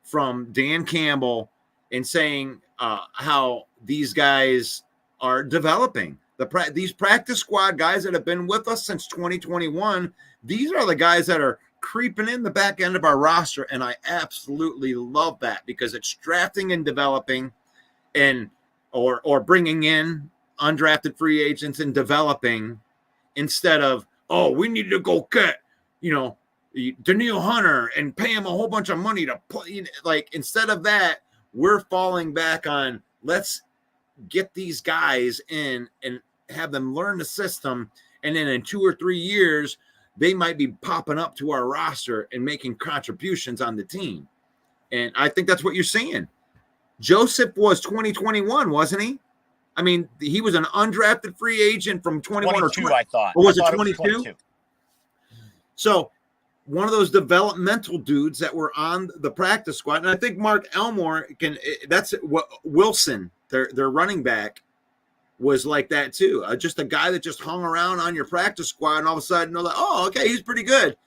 [SPEAKER 2] from Dan Campbell in saying how these guys are developing. These practice squad guys that have been with us since 2021, these are the guys that are creeping in the back end of our roster, and I absolutely love that, because it's drafting and developing, and or bringing in undrafted free agents and developing, instead of, oh, we need to go get Daniil Hunter and pay him a whole bunch of money to play. Like, instead of that, we're falling back on, let's get these guys in and have them learn the system, and then in 2 or 3 years they might be popping up to our roster and making contributions on the team. And I think that's what you're seeing. Joseph was 2021, wasn't he? I mean, he was an undrafted free agent from 21 or 20.
[SPEAKER 3] I thought.
[SPEAKER 2] Or was
[SPEAKER 3] it
[SPEAKER 2] 22? So one of those developmental dudes that were on the practice squad. And I think Mark Elmore that's what Wilson, their running back, was like that too. Just a guy that just hung around on your practice squad, and all of a sudden, like, oh, okay, he's pretty good.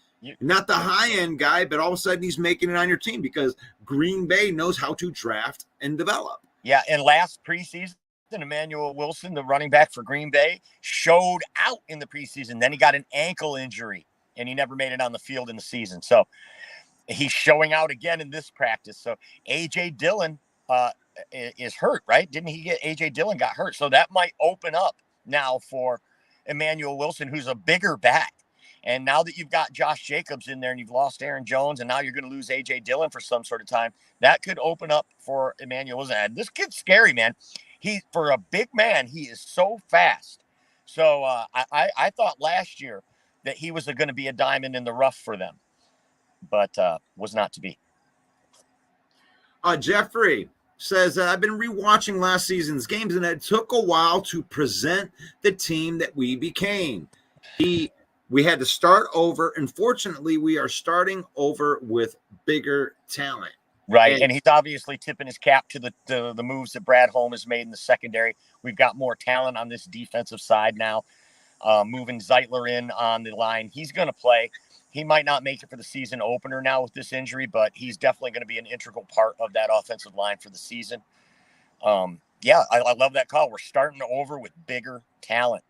[SPEAKER 2] Not the high-end guy, but all of a sudden he's making it on your team because Green Bay knows how to draft and develop.
[SPEAKER 3] Yeah, and last preseason, Emmanuel Wilson, the running back for Green Bay, showed out in the preseason. Then he got an ankle injury, and he never made it on the field in the season. So he's showing out again in this practice. So A.J. Dillon is hurt, right? Didn't he get A.J. Dillon got hurt? So that might open up now for Emmanuel Wilson, who's a bigger back. And now that you've got Josh Jacobs in there and you've lost Aaron Jones, and now you're going to lose A.J. Dillon for some sort of time, that could open up for Emmanuel Wilson. And this kid's scary, man. For a big man, he is so fast. So I thought last year that he was going to be a diamond in the rough for them, but was not to be.
[SPEAKER 2] Jeffrey says, I've been rewatching last season's games, and it took a while to present the team that we became. We had to start over. Unfortunately, we are starting over with bigger talent.
[SPEAKER 3] Right. And he's obviously tipping his cap to the moves that Brad Holmes has made in the secondary. We've got more talent on this defensive side now. Moving Zeitler in on the line. He's going to play. He might not make it for the season opener now with this injury, but he's definitely going to be an integral part of that offensive line for the season. Yeah, I love that call. We're starting over with bigger talent.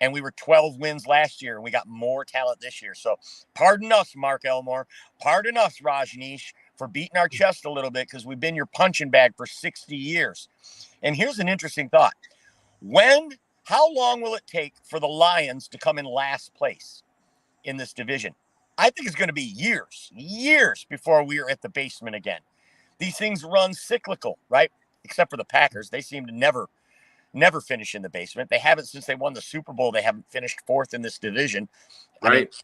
[SPEAKER 3] And we were 12 wins last year, and we got more talent this year. So pardon us, Mark Elmore. Pardon us, Rajneesh, for beating our chest a little bit because we've been your punching bag for 60 years. And here's an interesting thought. How long will it take for the Lions to come in last place in this division? I think it's going to be years before we are at the basement again. These things run cyclical, right? Except for the Packers. They seem to never finish in the basement. They haven't since they won the Super Bowl. They haven't finished fourth in this division.
[SPEAKER 2] Right.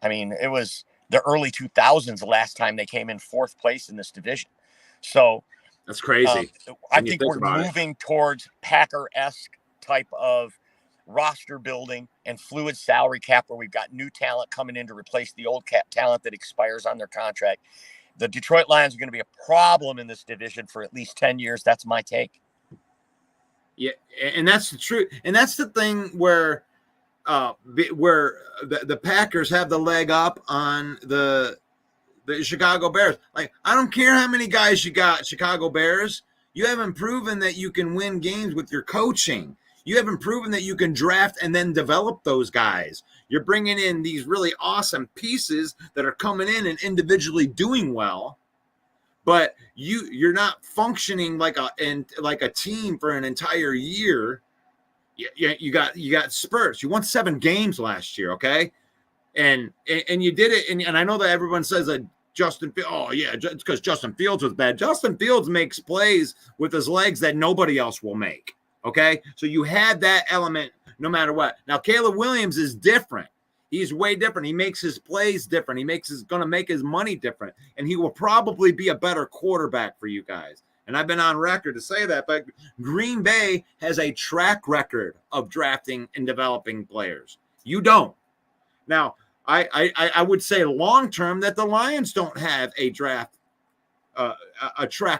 [SPEAKER 3] I mean, it was the early 2000s the last time they came in fourth place in this division. So
[SPEAKER 2] that's crazy.
[SPEAKER 3] I think we're moving towards Packer-esque type of roster building and fluid salary cap where we've got new talent coming in to replace the old cap talent that expires on their contract. The Detroit Lions are going to be a problem in this division for at least 10 years. That's my take.
[SPEAKER 2] Yeah, and that's the truth. And that's the thing where the Packers have the leg up on the Chicago Bears. Like, I don't care how many guys you got, Chicago Bears. You haven't proven that you can win games with your coaching. You haven't proven that you can draft and then develop those guys. You're bringing in these really awesome pieces that are coming in and individually doing well, but you're not functioning like a team for an entire year. You got spurts. You won 7 games last year, okay? And you did it. And I know that everyone says that Justin Fields, oh yeah, it's because Justin Fields was bad. Justin Fields makes plays with his legs that nobody else will make. Okay, so you had that element no matter what. Now, Caleb Williams is different. He's way different. He makes his plays different. Going to make his money different, and he will probably be a better quarterback for you guys. And I've been on record to say that, but Green Bay has a track record of drafting and developing players. You don't. Now, I would say long term that the Lions don't have a track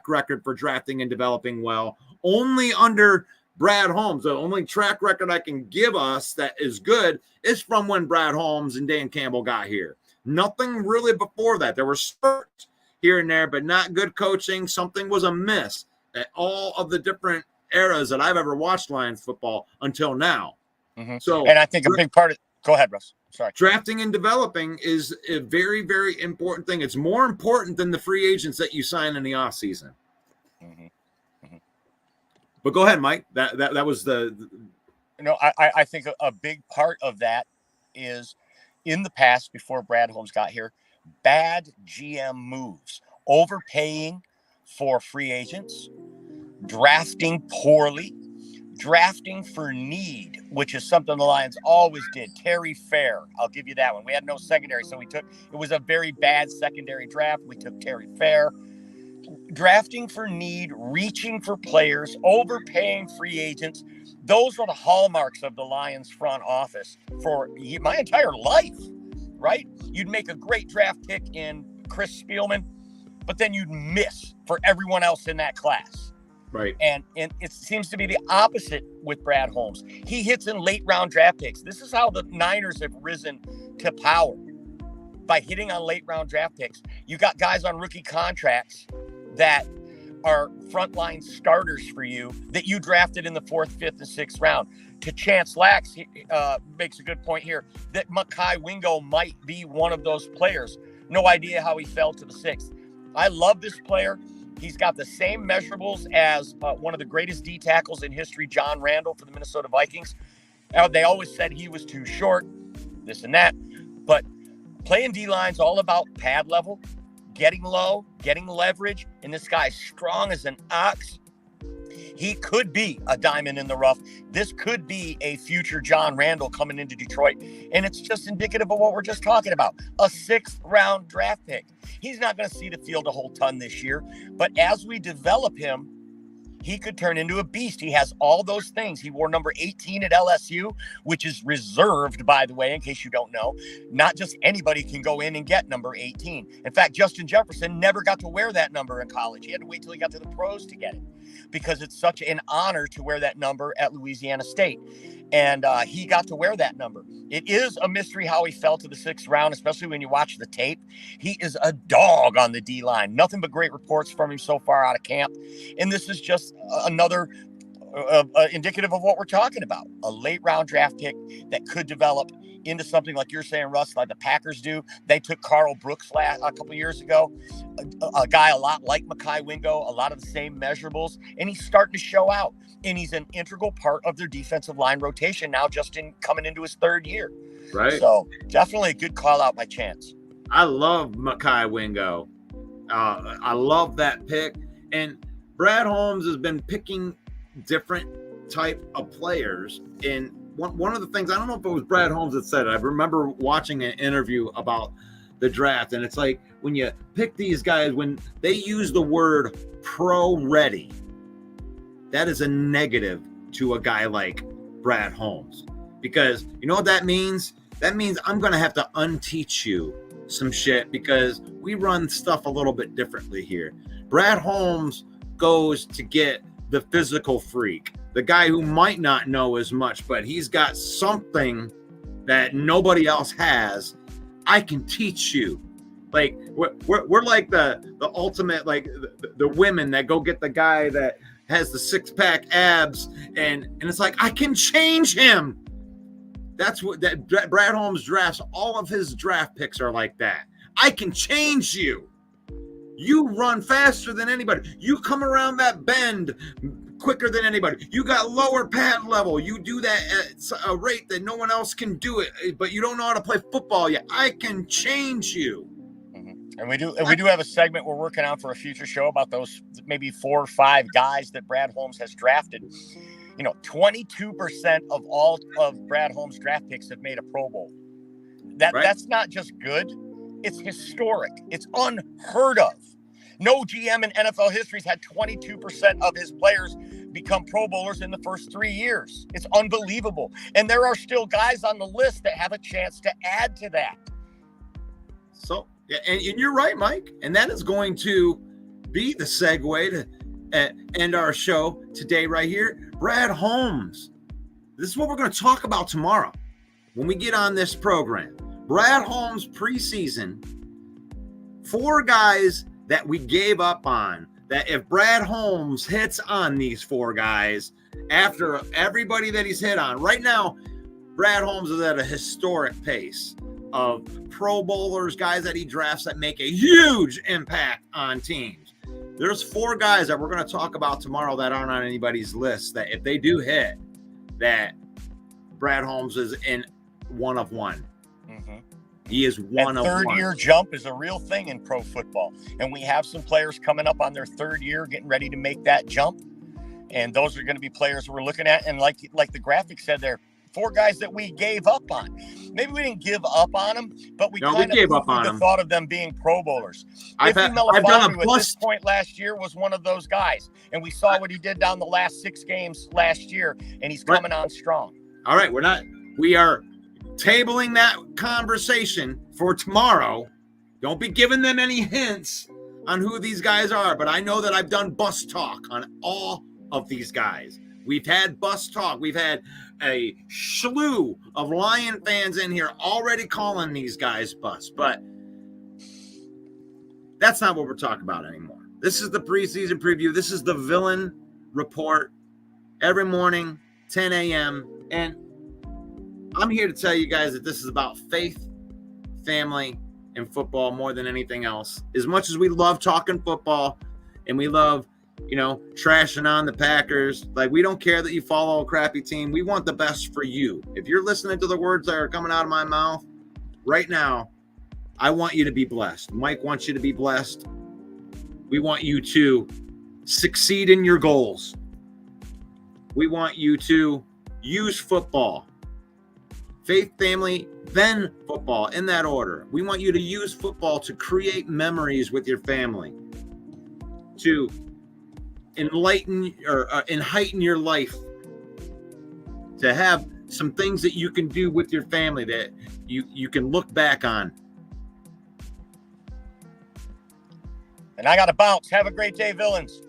[SPEAKER 2] record for drafting and developing well. Only under Brad Holmes. The only track record I can give us that is good is from when Brad Holmes and Dan Campbell got here. Nothing really before that. There were spurts here and there, but not good coaching. Something was amiss at all of the different eras that I've ever watched Lions football until now.
[SPEAKER 3] Mm-hmm. So, and I think a big part of – go ahead, Russ. Sorry.
[SPEAKER 2] Drafting and developing is a very, very important thing. It's more important than the free agents that you sign in the offseason. Mm-hmm. But go ahead, Mike. That was the.
[SPEAKER 3] I think a big part of that is in the past, before Brad Holmes got here, bad GM moves, overpaying for free agents, drafting poorly, drafting for need, which is something the Lions always did. Terry Fair, I'll give you that one. We had no secondary, so it was a very bad secondary draft. We took Terry Fair. Drafting for need, reaching for players, overpaying free agents. Those are the hallmarks of the Lions front office for my entire life, right? You'd make a great draft pick in Chris Spielman, but then you'd miss for everyone else in that class.
[SPEAKER 2] Right.
[SPEAKER 3] And it seems to be the opposite with Brad Holmes. He hits in late round draft picks. This is how the Niners have risen to power, by hitting on late round draft picks. You got guys on rookie contracts that are frontline starters for you that you drafted in the 4th, 5th, and 6th round. To Chance Lax makes a good point here that Mekhi Wingo might be one of those players. No idea how he fell to the 6th. I love this player. He's got the same measurables as one of the greatest D tackles in history, John Randall, for the Minnesota Vikings. They always said he was too short, this and that. But playing D-line's all about pad level, getting low, getting leverage, and this guy's strong as an ox. He could be a diamond in the rough. This could be a future John Randall coming into Detroit, and it's just indicative of what we're just talking about, a 6th round draft pick. He's not going to see the field a whole ton this year, but as we develop him, He could turn into a beast. He has all those things. He wore number 18 at LSU, which is reserved, by the way, in case you don't know. Not just anybody can go in and get number 18. In fact, Justin Jefferson never got to wear that number in college. He had to wait till he got to the pros to get it because it's such an honor to wear that number at Louisiana State. And he got to wear that number. It is a mystery how he fell to the 6th round, especially when you watch the tape. He is a dog on the D-line. Nothing but great reports from him so far out of camp. And this is just another indicative of what we're talking about. A late round draft pick that could develop into something like you're saying, Russ, like the Packers do. They took Carl Brooks a couple years ago, a guy a lot like Mekhi Wingo, a lot of the same measurables, and he's starting to show out. And he's an integral part of their defensive line rotation now, just coming into his 3rd year.
[SPEAKER 2] Right.
[SPEAKER 3] So definitely a good call out by Chance.
[SPEAKER 2] I love Mekhi Wingo. I love that pick. And Brad Holmes has been picking different type of players. And one of the things, I don't know if it was Brad Holmes that said it. I remember watching an interview about the draft, and it's like when you pick these guys, when they use the word pro ready, that is a negative to a guy like Brad Holmes, because you know what that means? That means I'm going to have to unteach you some shit because we run stuff a little bit differently here. Brad Holmes goes to get the physical freak, the guy who might not know as much, but he's got something that nobody else has. I can teach you. Like we're like the ultimate, like the women that go get the guy that has the 6-pack abs, and it's like, I can change him. That's what that Brad Holmes drafts. All of his draft picks are like that. I can change you. You run faster than anybody. You come around that bend quicker than anybody. You got lower pad level. You do that at a rate that no one else can do it, but you don't know how to play football yet. I can change you.
[SPEAKER 3] And we do have a segment we're working on for a future show about those maybe 4 or 5 guys that Brad Holmes has drafted. 22% of all of Brad Holmes' draft picks have made a Pro Bowl. That's not just good. It's historic. It's unheard of. No GM in NFL history has had 22% of his players become Pro Bowlers in the first 3 years. It's unbelievable. And there are still guys on the list that have a chance to add to that.
[SPEAKER 2] So, yeah, and you're right, Mike. And that is going to be the segue to end our show today right here. Brad Holmes. This is what we're going to talk about tomorrow when we get on this program. Brad Holmes preseason. 4 guys that we gave up on, that if Brad Holmes hits on these 4 guys after everybody that he's hit on, right now, Brad Holmes is at a historic pace of Pro Bowlers, guys that he drafts that make a huge impact on teams. There's 4 guys that we're going to talk about tomorrow that aren't on anybody's list, that if they do hit, that Brad Holmes is in one of one.
[SPEAKER 3] Mm-hmm.
[SPEAKER 2] He is one of one.
[SPEAKER 3] Third-year jump is a real thing in pro football. And we have some players coming up on their 3rd year getting ready to make that jump. And those are going to be players we're looking at. And like the graphic said there, 4 guys that we gave up on. Maybe we didn't give up on them, but we gave up on the thought of them being Pro Bowlers. I've done at this point last year was one of those guys. And we saw what he did down the last 6 games last year, and he's coming on strong.
[SPEAKER 2] All right, we are tabling that conversation for tomorrow. Don't be giving them any hints on who these guys are, but I know that I've done bus talk on all of these guys. We've had bus talk. We've had a slew of Lion fans in here already calling these guys bus, but that's not what we're talking about anymore. This is the preseason preview. This is the Villain Report every morning, 10 a.m. And I'm here to tell you guys that this is about faith, family, and football more than anything else. As much as we love talking football and we love, trashing on the Packers, like, we don't care that you follow a crappy team. We want the best for you. If you're listening to the words that are coming out of my mouth right now, I want you to be blessed. Mike wants you to be blessed. We want you to succeed in your goals. We want you to use football. Faith, family, then football, in that order. We want you to use football to create memories with your family, to enlighten or heighten your life, to have some things that you can do with your family that you can look back on.
[SPEAKER 3] And I got to bounce. Have a great day, villains.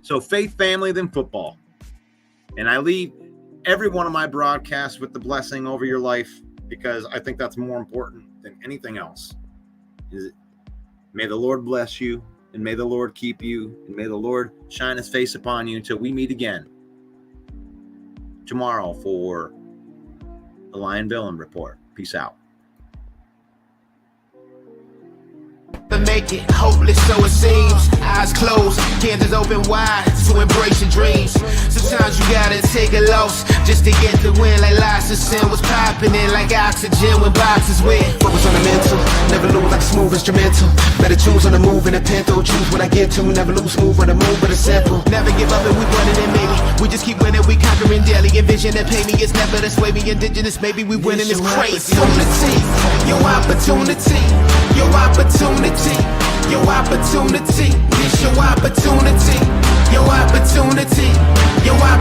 [SPEAKER 2] So faith, family, then football. And I leave every one of my broadcasts with the blessing over your life, because I think that's more important than anything else. May the Lord bless you, and may the Lord keep you, and may the Lord shine his face upon you until we meet again tomorrow for the Lion Villain Report. Peace out.
[SPEAKER 1] Make it hopeless, so it seems. Eyes closed, Kansas open wide to embrace your dreams. Sometimes you gotta take a loss just to get the win. Like Lysosin was popping in like oxygen when boxes win. Focus on the mental, never lose like a smooth instrumental. Better choose on the move in a pinto. Choose what I get to, never lose smooth on the move, but it's simple. Never give up and we running it, maybe. We just keep winning, we conquering daily. Envision and pay me, it's never this way. We indigenous, maybe we winning this crazy. Your opportunity, your opportunity. Your opportunity, it's your opportunity, your opportunity, your opportunity.